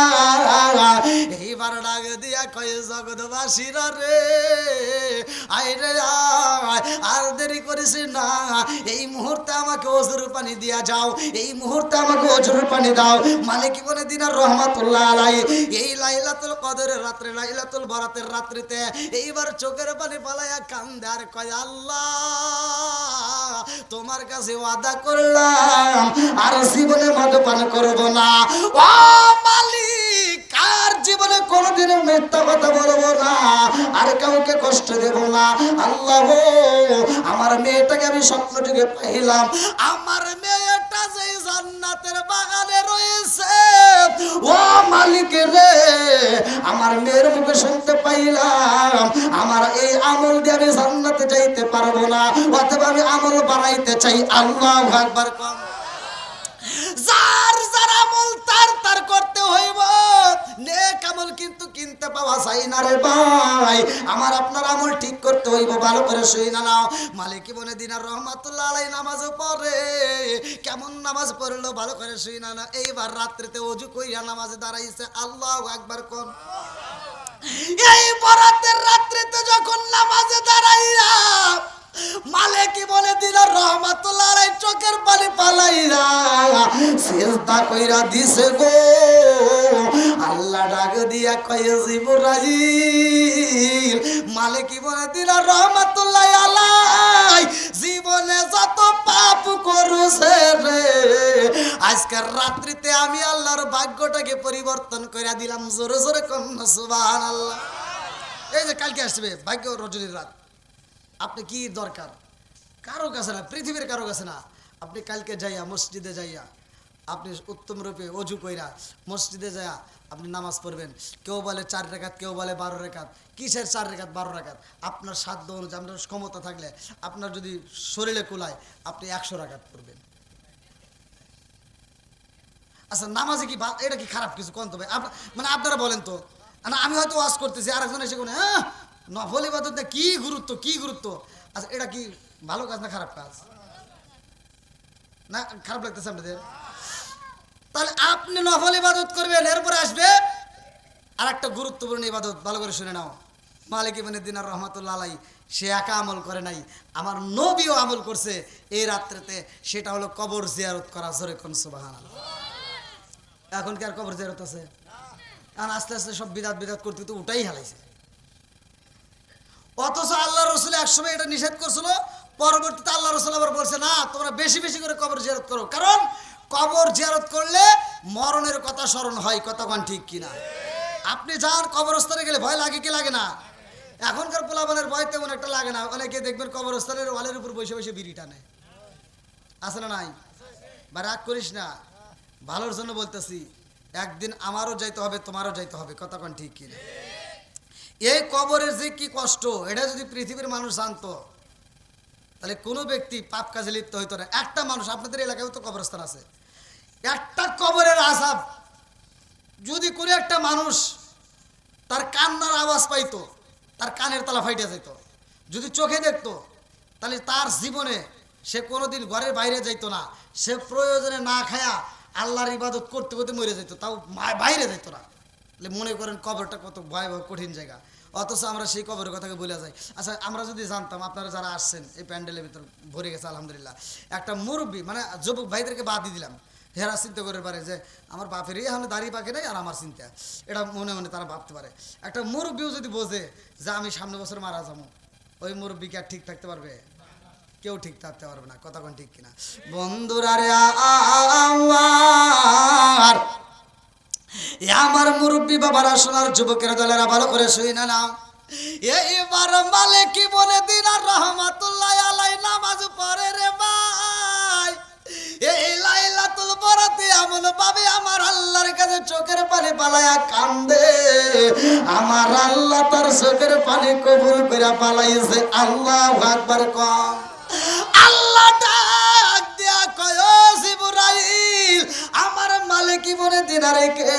এইবার ডাক দিয়া কয়ে জগৎবাসীরা রে, আয় রে আয়, আর দেরি করিস না, এই মুহূর্তে আমাকে ওজুর পানি দিয়া যাও, এই মুহূর্তে আমাকে ওজুর পানি দাও। মালিক বলে দিন আর রহমাতুল্লাহ আলাই এই লাইলাতুল কদরের রাত্রে, লাইলাতুল বরাতের রাত্রিতে এইবার চোখের পানি পালাইয়া কান্দে আর কয় আল্লাহ, তোমার কাছে ওয়াদা করলাম আর জীবনে মদ পান করব না। ও মালিক, আর জীবনে কোনোদিন মিথ্যা কথা বলবো না, আর কাউকে কষ্ট দেব না। আল্লাহ গো, আমার মেয়েটাকে আমি স্বপ্ন যুগে পাইলাম, আমার মেয়েটা যে জান্নাতের বাগানে রয়েছে, ও মালিক রে, আমার মেয়ের মুখে শুনতে পাইলাম আমার এই আমল দিয়ে আমি জান্নাতে যাইতে পারবো না, অথবা আমি আমল বাড়াইতে চাই। আল্লাহু আকবার কম। যার যার আমল তার তার করতে হইব, নেক আমল কিন্তু কিনতে পাওয়া যায় না রে ভাই। আমার আপনার আমল ঠিক করতে হইব, ভালো করে শুই না নাও। মালিক বনে দিনার রহমাতুল্লাহ আলাই নামাজ পড়ে, কেমন নামাজ পড়লো ভালো করে শুই না না। এইবার রাত্রিতে ওযু কইরা নামাজে দাঁড়াইছে। আল্লাহু আকবার কোন। এই বরাতের রাত্রিতে যখন নামাজে দাঁড়াইয়া মালিক বলে দিনার রহমাতুল্লাহ আলাই চোখের পানি পালাইরা সিজদা কইরা দিছে গো, আল্লাহ ডাক দিয়া কয়ে জিবরাইল, মালিক বলে দিনার রহমাতুল্লাহ আলাই জীবনে যত পাপ করছে রে, আজকের রাত্রিতে আমি আল্লাহর ভাগ্যটাকে পরিবর্তন করে দিলাম। জোরে জোরে কোন সুবহানাল্লাহ। এই যে কালকে আসবে ভাগ্য রজনীর রাত, আপনি কি দরকার? কারো কাছে না, পৃথিবীর কারো কাছে না। আপনি কালকে যাইয়া মসজিদে যাইয়া আপনি উত্তম রূপে অজু কইরা মসজিদে যাইয়া আপনি নামাজ পড়বেন। কেউ বলে 4 রাকাত, কেউ বলে 12 রাকাত। কিসের 4 রাকাত 12 রাকাত? আপনার সাধ্য অনুযায়ী, আপনার ক্ষমতা থাকলে, আপনার যদি শরীরে কুলায়, আপনি 100 রাকাত পড়বেন। আচ্ছা, নামাজে কি এটা কি খারাপ কিছু কোন তো ভাই? মানে আপনারা বলেন তো। আমি হয়তো ওয়াজ করতেছি, আর একজন এসে কোন নফল ইবাদত না, কি গুরুত্ব, কি গুরুত্ব। আচ্ছা, এটা কি ভালো কাজ না খারাপ কাজ? না খারাপ লাগতেছে আপনাদের? তাহলে আপনি নফল ইবাদত করবেন, এরপরে আসবে আর একটা গুরুত্বপূর্ণ ইবাদত, ভালো করে শুনে নাও। মালিক ইবনে দিনার রহমাতুল্লাহ আলাই সে একা আমল করে নাই, আমার নবীও আমল করছে এই রাত্রিতে, সেটা হলো কবর জিয়ারত করা। জোরে কোন সুবহানাল্লাহ। এখন কি আর কবর জিয়ারত আছে? কারণ আস্তে আস্তে সব বিদাত বিদাত করতে তো উঠাই হালাইছে। অথচ আল্লাহ রসুল একসময় এটা নিষেধ করছিল, পরবর্তীতে আল্লাহ রসুল আবার বলছে না, তোমরা বেশি বেশি করে কবর জিয়ারত করো, কারণ কবর জিয়ারত করলে মরণের কথা স্মরণ হয়। কথা কোন ঠিক কিনা? আপনি যান কবরস্থানে গেলে ভয় লাগে কি লাগে না? এখনকার পোলাপানের ভয় তেমন একটা লাগে না। অনেকে দেখবেন কবরস্থানের ওয়ালের উপর বসে বসে বিড়ি টানে, আছে না নাই? বা রাগ করিস না, ভালোর জন্য বলতেছি, একদিন আমারও যাইতে হবে, তোমারও যাইতে হবে। কথা কোন ঠিক কিনা? এই কবরের যে কি কষ্ট, এটা যদি পৃথিবীর মানুষ জানতো, তাহলে কোনো ব্যক্তি পাপ কাজে লিপ্ত হইতো না। একটা মানুষ, আপনাদের এলাকায় তো কবরস্থান আছে, একটা কবরের আযাব যদি কোনো একটা মানুষ তার কান্নার আওয়াজ পাইতো, তার কানের তলা ফাইটে যেত। যদি চোখে দেখতো, তাহলে তার জীবনে সে কোনোদিন ঘরের বাইরে যাইতো না। সে প্রয়োজনে না খায়া আল্লাহর ইবাদত করতে করতে মরে যেত, তাও বাইরে যেত না। মনে করেন কবরটা কত ভয়াবহ কঠিন জায়গা, অথচ আমরা সেই কবরের কথাকে বলে যাই। আচ্ছা, আমরা যদি জানতাম, আপনারা যারা আসছেন এই প্যান্ডেলের ভিতর ভরে গেছে আলহামদুলিল্লাহ, একটা মুরব্বী মানে যুবক ভাইদেরকে বাদ দিয়ে দিলাম, হেরা চিন্তা করে পারে যে আমার বাপেরই এখন দাড়ি পাকে নাই আর আমার চিন্তা, এটা মনে মনে তারা ভাবতে পারে। একটা মুরব্বীও যদি বোঝে যে আমি সামনে বছর মারা যাবো, ওই মুরব্বীকে আর ঠিক থাকতে পারবে? কেউ ঠিক থাকতে পারবে না। কথা কোন ঠিক কিনা বন্ধুরা রে? আমার মুরব্বী বাবারা, সোনার যুবকের দলেরা, ভালো করে শুই না নাও। এইবার মালিকি বলে দিন আর রহমাতুল্লাহ আলাই নামাজ পড়ে রে ভাই। এই লাইলাতুল বরাতে এমন ভাবে আমার আল্লাহর কাছে চোখের পানি পালায়া কান্দে, আমার আল্লাহ তার চোখের পানি কবুল করে পালাইছে। আল্লাহু আকবার কম। আল্লাহ ডাক দিয়া কয়, ও জিবরাইল, আমার মালিকি বলে দিন রেখে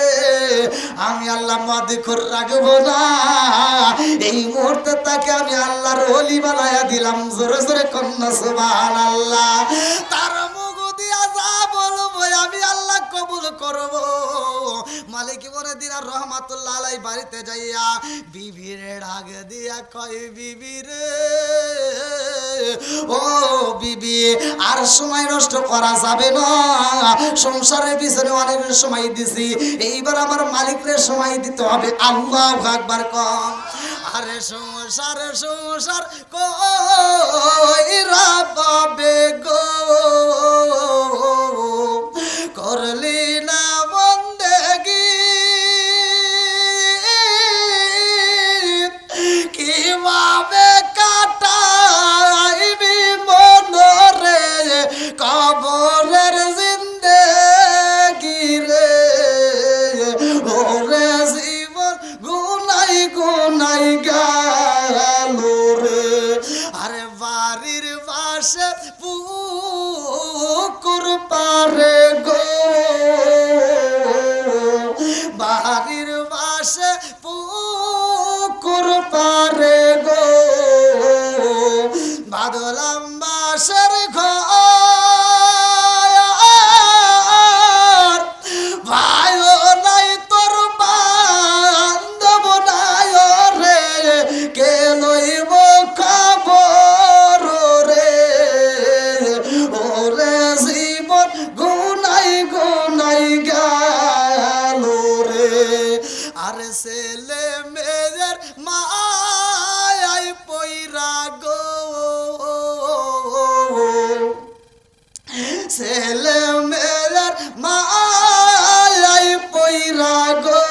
আমি আল্লাহ মাদিখর রাখবো না। এই মুহূর্তে তাকে আমি আল্লাহর ওলি বানায়া দিলাম। জোরে জোরে কন্যা সুবহানাল্লাহ। তার মুখ দিয়া যা বলবো আমি আল্লাহ কবুল করব। মালিক বলে দিন আর রহমাতুল্লাহ আলাই বাড়িতে যাইয়া বিবিরে ডাক দিয়া কয়, বিবি রে, ও বিবি, আর সময় নষ্ট করা যাবে না। সংসারের পিছনে অনেক সময় দিছি, এইবার আমার মালিকের সময় দিতে হবে। আল্লাহু আকবার কম। আরে সংসার সংসার কইরা পাবে গো, করলি না বন্দেগি, কিভাবে কাটাইবি মনরে কবরের জিন্দেগি রে। ওরে জীবন গুনাই গুনাই গেল রে। আরে বাড়ির পাশে পুকুর পারে গো, বাড়ির পাশে পুকুর পারে গো, বাদলাম বাসের ঘর, ভাইও নাই তোর বান্ধব নাই রে, কে লইব খবর রে। ওরে জীবন গুনাই গুনাই গেল রে। আরে ছেলে মেয়ের মায়াই পইরা গো, ছেলে মেয়ের মায়াই পইরা গো,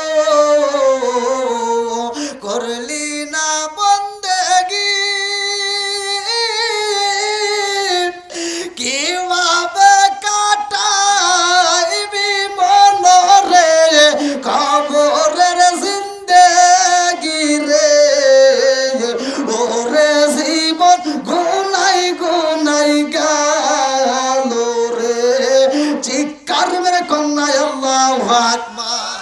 করলি না বন্দেগি, কিভাবে কাটাইবি মনরে কবরের জিন্দেগি রে। ওরে জীবন গুনাই গুনাই গেল রে। চিৎকার মেরে কন্যায় আল্লাহু আকবার।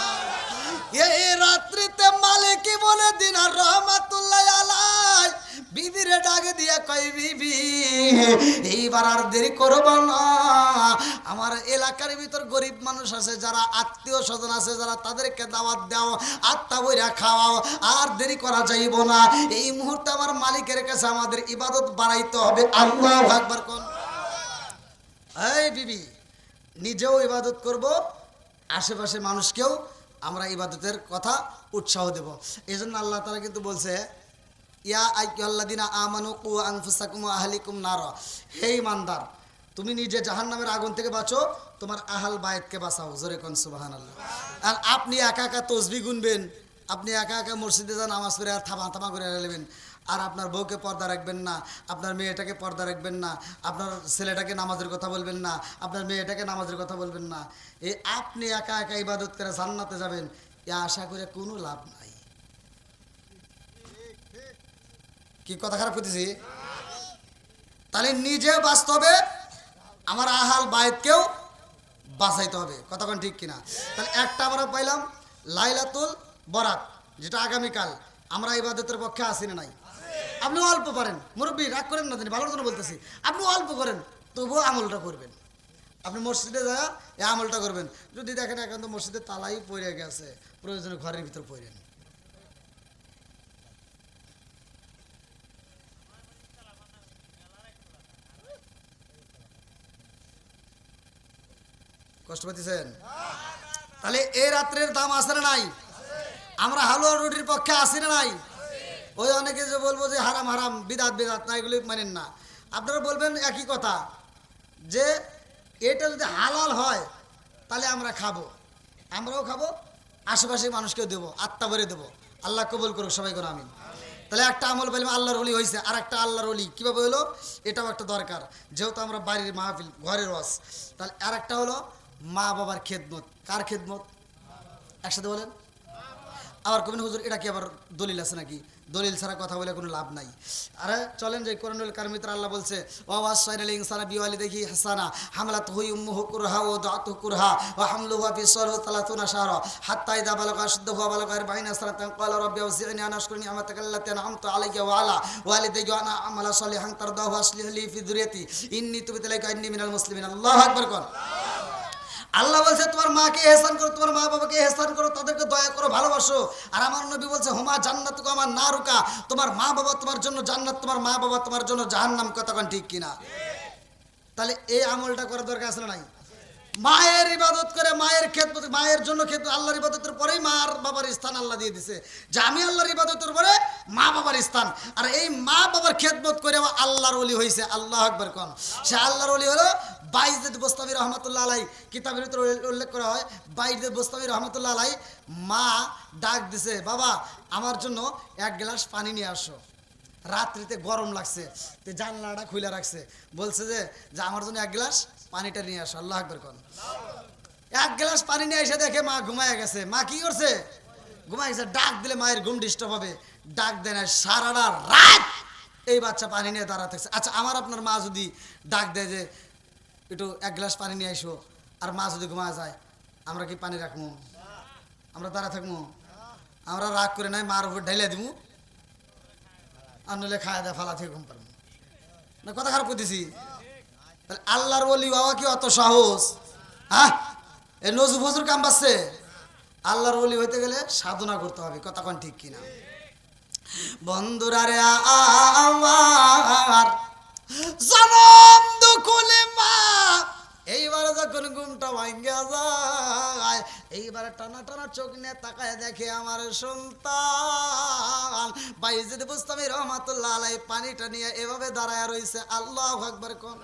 এই রাত্রিতে মালিকি বলে দিন আর রহমাতুল্লাহ আলাই বিবিরে ডাকে দিয়া কয়, বিবি, এইবার আর দেরি করব না। আমার এলাকার ভিতর গরিব মানুষ আছে, যারা আত্মীয় স্বজন আছে, যারা তাদেরকে দাওয়াত দাও, আত্মা বইরা খাওয়াও, আর দেরি করা যাইব না। এই মুহূর্তে আমার মালিকের কাছে আমাদের ইবাদত বাড়াইতে হবে। আল্লাহু আকবার কোন। এই বিবি, নিজেও ইবাদত করব, আশেপাশে মানুষকেও আমরা ইবাদতের কথা উৎসাহ দেব। এই জন্য আল্লাহ তাআলা কিন্তু বলছে, ইয়া আইয়ুহাল্লাযিনা আমানু কু আনফুসাকুম ওয়া আহলিকুম নার। হে ঈমানদার, তুমি নিজে জাহান্নামের আগুন থেকে বাঁচো, তোমার আহল বায়তকে বাঁচাও। জোরে কোন সুবহানাল্লাহ। আর আপনি একা একা তসবিহ গুনবেন, আপনি একা একা মসজিদে যা নামাজ পড়ে আর থামা থামা করে নেবেন, আর আপনার বউকে পর্দা রাখবেন না, আপনার মেয়েটাকে পর্দা রাখবেন না, আপনার ছেলেটাকে নামাজের কথা বলবেন না, আপনার মেয়েটাকে নামাজের কথা বলবেন না। এই আপনি একা একা ইবাদত করে জান্নাতে যাবেন, এ আশা করে কোনো লাভ নাই। কি কথা খারাপ করতেছি? তাহলে নিজে বাঁচতে হবে, আমার আহাল বায়তকেও বাঁচাইতে হবে। কথা কোন ঠিক কিনা? তাহলে একটা আমরা পাইলাম লাইলাতুল বরাত, যেটা আগামীকাল। আমরা ইবাদতের পক্ষে আসি না নাই? আপনি অল্প পারেন, মুরব্বী রাগ করেন না, তিনি ভালোর জন্য বলতেছি, আপনি অল্প করেন, তবুও আমলটা করবেন। আপনি মসজিদে যা এই আমলটা করবেন। যদি দেখেন এখন তো মসজিদে তালাই পড়ে গেছে, প্রয়োজনে ঘরের ভিতর পড়েন। কষ্ট পাচ্ছেন? তাহলে এই রাত্রের দাম আছে না নাই? আমরা হালুয়া রুটির পক্ষে আসি না নাই? ওই অনেকে যে বলবো যে হারাম হারাম বিদাত বিদাত না, এগুলি মানেন না। আপনারা বলবেন একই কথা যে এটা যদি হালাল হয় তাহলে আমরা খাবো, আমরাও খাবো, আশেপাশের মানুষকেও দেবো, আত্মা ভরে দেবো। আল্লাহ কবুল করুক সবাই করে আমিন। তাহলে একটা আমল পেলাম আল্লাহর ওলি হয়েছে, আর একটা আল্লাহর ওলি কীভাবে হলো এটাও একটা দরকার, যেহেতু আমরা বাড়ির মাহফিল ঘরের ওয়াজ। তাহলে আর একটা হলো মা বাবার খেদমত। কার খেদমত? একসাথে বলেন। আবার কবিন হুজুর এটা কি আবার দলিল আছে নাকি? দলিল ছাড়া কথা বলে কোনো লাভ নাই। আরে চলেন যে কোরআনুল কারিমে আল্লাহ বলছে ওয়াসাইনাল ইনসানা বিওয়ালিদিহি হাসানা হামলাতহু উম্মুহু কুরহা ওয়া দাআতুহু কুরহা ওয়া হামলুহু ফিসসালহু 30 শাহরা হাত্তা ইযা বালাগা আশুদ্দাহু ওয়া বালাগা 40 সানাতান ক্বালা রাব্বি আউজি'নি আন আশকুরা নি'মাতাকা আল্লাতী আন'আমতা আলাইয়া ওয়া আলা ওয়ালিদাইয়া ওয়া আনা আমালা সালিহান তারদাহু আসলিহ লি ফি যুররিয়াতি ইন্নী তুবতু ইলাইকা ইন্নী মিনাল মুসলিমিন। আল্লাহু আকবার। কোন আল্লাহ বলছে তোমার মাকে ইহসান করো, তোমার মা বাবাকে ইহসান করো, তাদেরকে দয়া করো, ভালোবাসো। আর আমার নবী বলছে হুমা জান্নাতুকা আমার নারুকা, তোমার মা বাবা তোমার জন্য জান্নাত, তোমার মা বাবা তোমার জন্য জাহান্নাম। কতক্ষণ ঠিক কিনা? তাহলে এই আমলটা করার দরকার আছে না নাই? মায়ের ইবাদত করে, মায়ের খেদমত, মায়ের জন্য খেদমত। আল্লাহর ইবাদতের পরেই মা আর বাবার স্থান আল্লাহ দিয়ে দিছে, যে আমি আল্লাহর ইবাদতের পরে মা বাবার স্থান। আর এই মা বাবার খেদমত করে আল্লাহর ওলি হয়েছে। আল্লাহু আকবার। কোন সে আল্লাহর ওলি হলো বাইজিদ বোস্তামি রহমাতুল্লাহ আলাই। কিতাবের ভিতরে উল্লেখ করা হয় বাইজিদ বোস্তামি রহমাতুল্লাহ আলাই মা ডাক দিছে, বাবা আমার জন্য এক গ্লাস পানি নিয়ে আসো। রাত্রিতে গরম লাগছে, তো জানলাটা খুলে রাখছে, বলছে যে আমার জন্য এক গ্লাস পানিটা নিয়ে আসো। আল্লাহু আকবার। কোন এক গ্লাস পানি নিয়ে এসে দেখে মা ঘুমায় গেছে। মা কি করছে? ঘুমায় গেছে। ডাক দিলে মায়ের ঘুম ডিস্টার্ব হবে, ডাক দেয় না। সারাটা রাত এই বাচ্চা পানি নিয়ে দাঁড়া থাকছে। আচ্ছা আমার আপনার মা যদি ডাক দেয় যে একটু এক গ্লাস পানি নিয়ে আসো, আর মা যদি ঘুমায় যায়, আমরা কি পানি রাখবো? আমরা দাঁড়া থাকবো? আমরা রাগ করে নাই মার উপর ঢাইলে দিব, আর নইলে খাওয়া দেয় ফালা থেকে ঘুম পারবো না। কথা খারাপ করতেছি? তাহলে আল্লাহর ওলি বাবা কি অত সাহস? হ্যাঁ, এই নজরুল ফজর কাম পাচ্ছে। আল্লাহর ওলি হইতে গেলে সাধনা করতে হবে। কথা কোন ঠিক কিনা? বন্ধুরা রে আমার জনম দুকুলে মা, এইবারে যখন ঘুমটা ভাঙ্গা যায়, এইবারে টানা টানা চোখ নিয়ে তাকায় দেখে আমার সন্তান বাইজিদ বোস্তামি রহমাতুল্লাহ আলাই পানিটা নিয়ে এভাবে দাঁড়ায় রইছে। আল্লাহু আকবার। কোন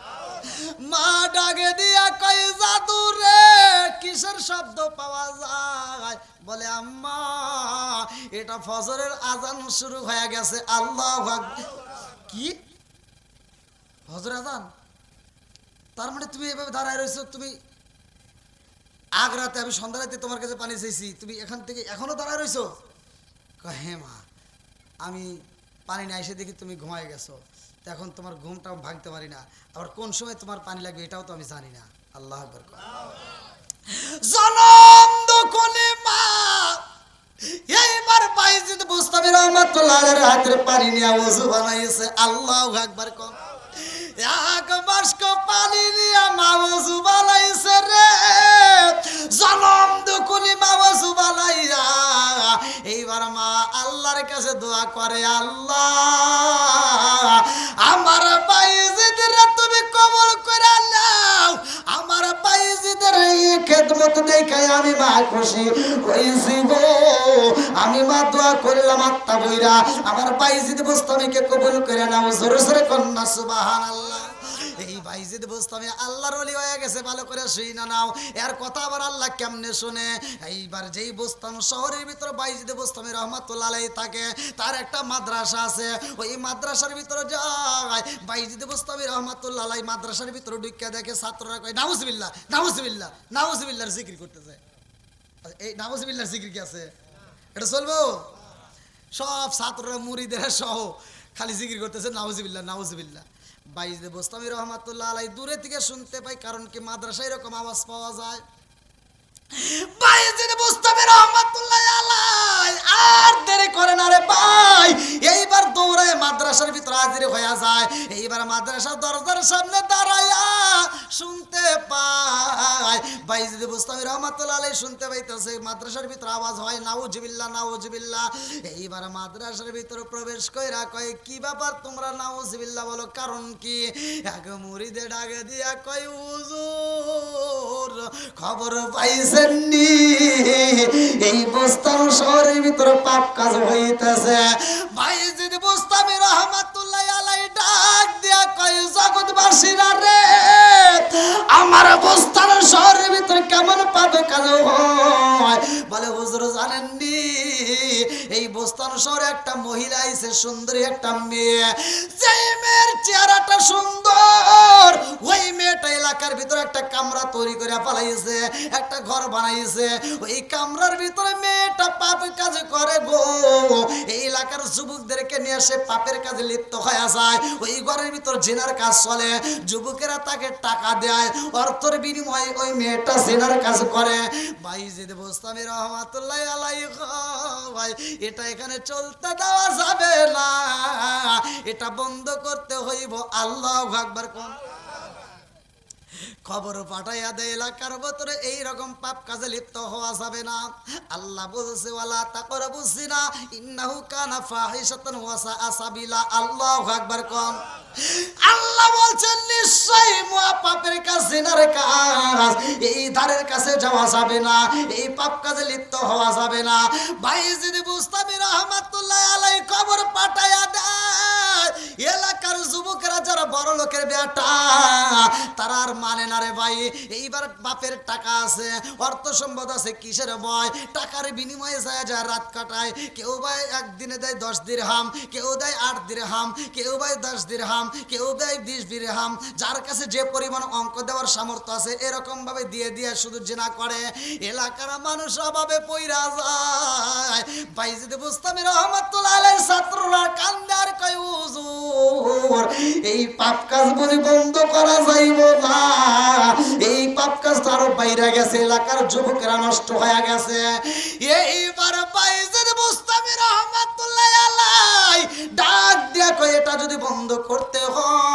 মা ডাকে দিয়া কয় জাদু রে, কিসের শব্দ পাওয়া যায়? বলে আম্মা এটা ফজরের আজান শুরু হয়ে গেছে। আল্লাহু আকবার। কি ফজর আজান? তার মানে তুমি এভাবে দাঁড়ায় রয়েছো, তুমি আগ রাতে আমি সন্ধ্যা রাতে তোমার কাছে পানি চাইছি, তুমি এখান থেকে এখনো দাঁড়ায় রয়েছো? হ্যাঁ মা, আমি পানি না এসে দেখি তুমি ঘুমায় গেছো, তো এখন তোমার ঘুমটাও ভাঙতে পারি না, আবার কোন সময় তোমার পানি লাগবে এটাও তো আমি জানি না। আল্লাহু আকবার। জনম দুকুলে মা, এইবার বাইজিদ বোস্তামি রহমাতুল্লাহ আলাইহির হাতের পানি নিয়ে ওযু বানাইছে। আল্লাহু আকবার। কোন এক বাস্ক পানি নিয়ে মা ওযু বানাইছে রে, জনম দুকুলি মা ওযু বানাইয়া এইবার মা আল্লাহর কাছে দোয়া করে, আল্লাহ আমার বাইজিদের তুমি কবুল করে নাও, আমার বাইজিদের এই খেদমত দেখে আমি মা খুশি হইছি গো। আমি মা দোয়া করলাম আত্মা বইরা আমার বাইজিদ বোস্তামিকে কবুল করে নাও। জোরে জোরে কন্যা সুবহানাল্লাহ। এই বাইজিদ বোস্তামি আল্লাহর ওলি হয়ে গেছে। ভালো করে শুইনা নাও, এর কথা আবার আল্লাহ কেমনে শুনে। এইবার যেই বোস্তাম শহরের ভিতরে বাইজিদ বোস্তামি রহমাতুল্লাহ আলাইহি থাকে, তার একটা মাদ্রাসা আছে। ওই মাদ্রাসার ভিতরে যায় বাইজিদ বোস্তামি রহমাতুল্লাহ আলাইহি, মাদ্রাসার ভিতরে ঢুকে দেখে ছাত্ররা কয় নাউজুবিল্লাহ নাউজুবিল্লাহ নাউজুবিল্লাহর জিকির করতেছে। এই নাউজুবিল্লাহর জিকির কি আছে? এটা চলবো? সব ছাত্ররা মুরিদের সহ খালি জিকির করতেছে নাউজুবিল্লাহ নাউজুবিল্লাহ। বাইজিদ বোস্তামি রহমাতুল্লাহ আলাইহি দূরে থেকে শুনতে পাই, কারণ কি মাদ্রাসায় এরকম আওয়াজ পাওয়া যায়। বাইজিদ বোস্তামি রহমাতুল্লাহ আলাইহি আর দেরি করে না রে ভাই, এইবার দৌড়ায় মাদ্রাসার ভিতরে হাজির হয়ে যায়। এইবার মাদ্রাসার দরজার সামনে দাঁড়ায়া শুনতে পায় বাইজিদ বোস্তামি রহমাতুল্লাহ আলাইহি শুনতে পাইতেছে মাদ্রাসার ভিতরে আওয়াজ হয় নাউজুবিল্লাহ নাউজুবিল্লাহ। এইবার মাদ্রাসার ভিতরে প্রবেশ কইরা কয় কি ব্যাপার তোমরা নাউজুবিল্লাহ বলো, কারণ কি? এক মুরিদে ডাকে দিয়া কয় হুজুর খবর পাইছেন নি এই বোস্তাম শহরের ভিতরে পাপ কাজ হইতেছে। বাইজিদ পাপ কাজ হয়। বলে হুজুর জানেননি এই বোস্তান শহরে একটা মহিলা আইছে, সুন্দরী একটা মেয়ে, যে মেয়ের চেহারাটা সুন্দর, ওই মেয়েটা এলাকার ভিতরে একটা কামরা তৈরি করে পালাইছে, একটা ঘর বানাইছে। ওই কামরার ভিতরে মেয়েটা পাপ কাজ করে গো। এই এলাকার যুবকদেরকে নিয়ে সে পাপের কাজে লিপ্ত হয়ে যায়। ওই ঘরের ভিতর জিনার কাজ চলে, যুবকেরা তাকে টাকা দেয়, অর্থের বিনিময়ে ওই মেয়েটা জিনার কাজ করে। বাইজিদ বোস্তামি রহমাতুল্লাহ আলাইহি ভাই, এটা এখানে চলতে দেওয়া যাবে না, এটা বন্ধ করতে হইব। আল্লাহু আকবার। কোন খবর পাঠাইয়া দেয় এলাকার ভিতরে এইরকম পাপ কাজে লিপ্ত হওয়া যাবে না। আল্লাহ বলছে ওয়ালা তাকরাবুস জিনা ইন্নাহু কানা ফাহিশাতান ওয়া সাআ সাবিলা। আল্লাহু আকবার। কোন আল্লাহ বলছেন নিশ্চয়ই পাপের কাজ, জিনার কাজ, এই ধারের কাছে যাওয়া যাবে না, এই পাপ কাজে লিপ্ত হওয়া যাবে না। বাইজিদ বুস্তামি রহমাতুল্লাহ আলাইহি খবর পাঠাইয়া দেয় এলাকার যুবকেরা, যারা বড় লোকের বেটা, তারা আর মানে না রে ভাই। এইবার বাপের টাকা আছে, অর্থ সম্পদ আছে, কিসের ভয়? টাকার বিনিময়ে যায় যায় রাত কাটায়। কেউ ভাই একদিনে দেয় 10 দিরহাম, কেউ দেয় 8 দিরহাম, কেউ ভাই 10 দিরহাম, কেউ দেয় 20 দিরহাম। যার কাছে যে পরিমাণ অঙ্ক দেওয়ার সামর্থ্য আছে এরকম ভাবে দিয়ে দিয়ে শুধু জিনা করে। এলাকার মানুষ অভাবে পইরা যায়। বাইজিদ বুস্তামি রহমাতুল্লাহ আলাইহির ছাত্ররা কান্দে আর কয় হুজুর এই পাপ কাজ বলি বন্ধ করা যাইব না, এই পাপ কাজ আরো বাইরে গেছে, এলাকার যুবকেরা নষ্ট হয়ে গেছে। এইবার বাইজিদ বুস্তামি রহমাতুল্লাহ আলাইহি ডাক দিয়া কয় এটা যদি বন্ধ করতে হয়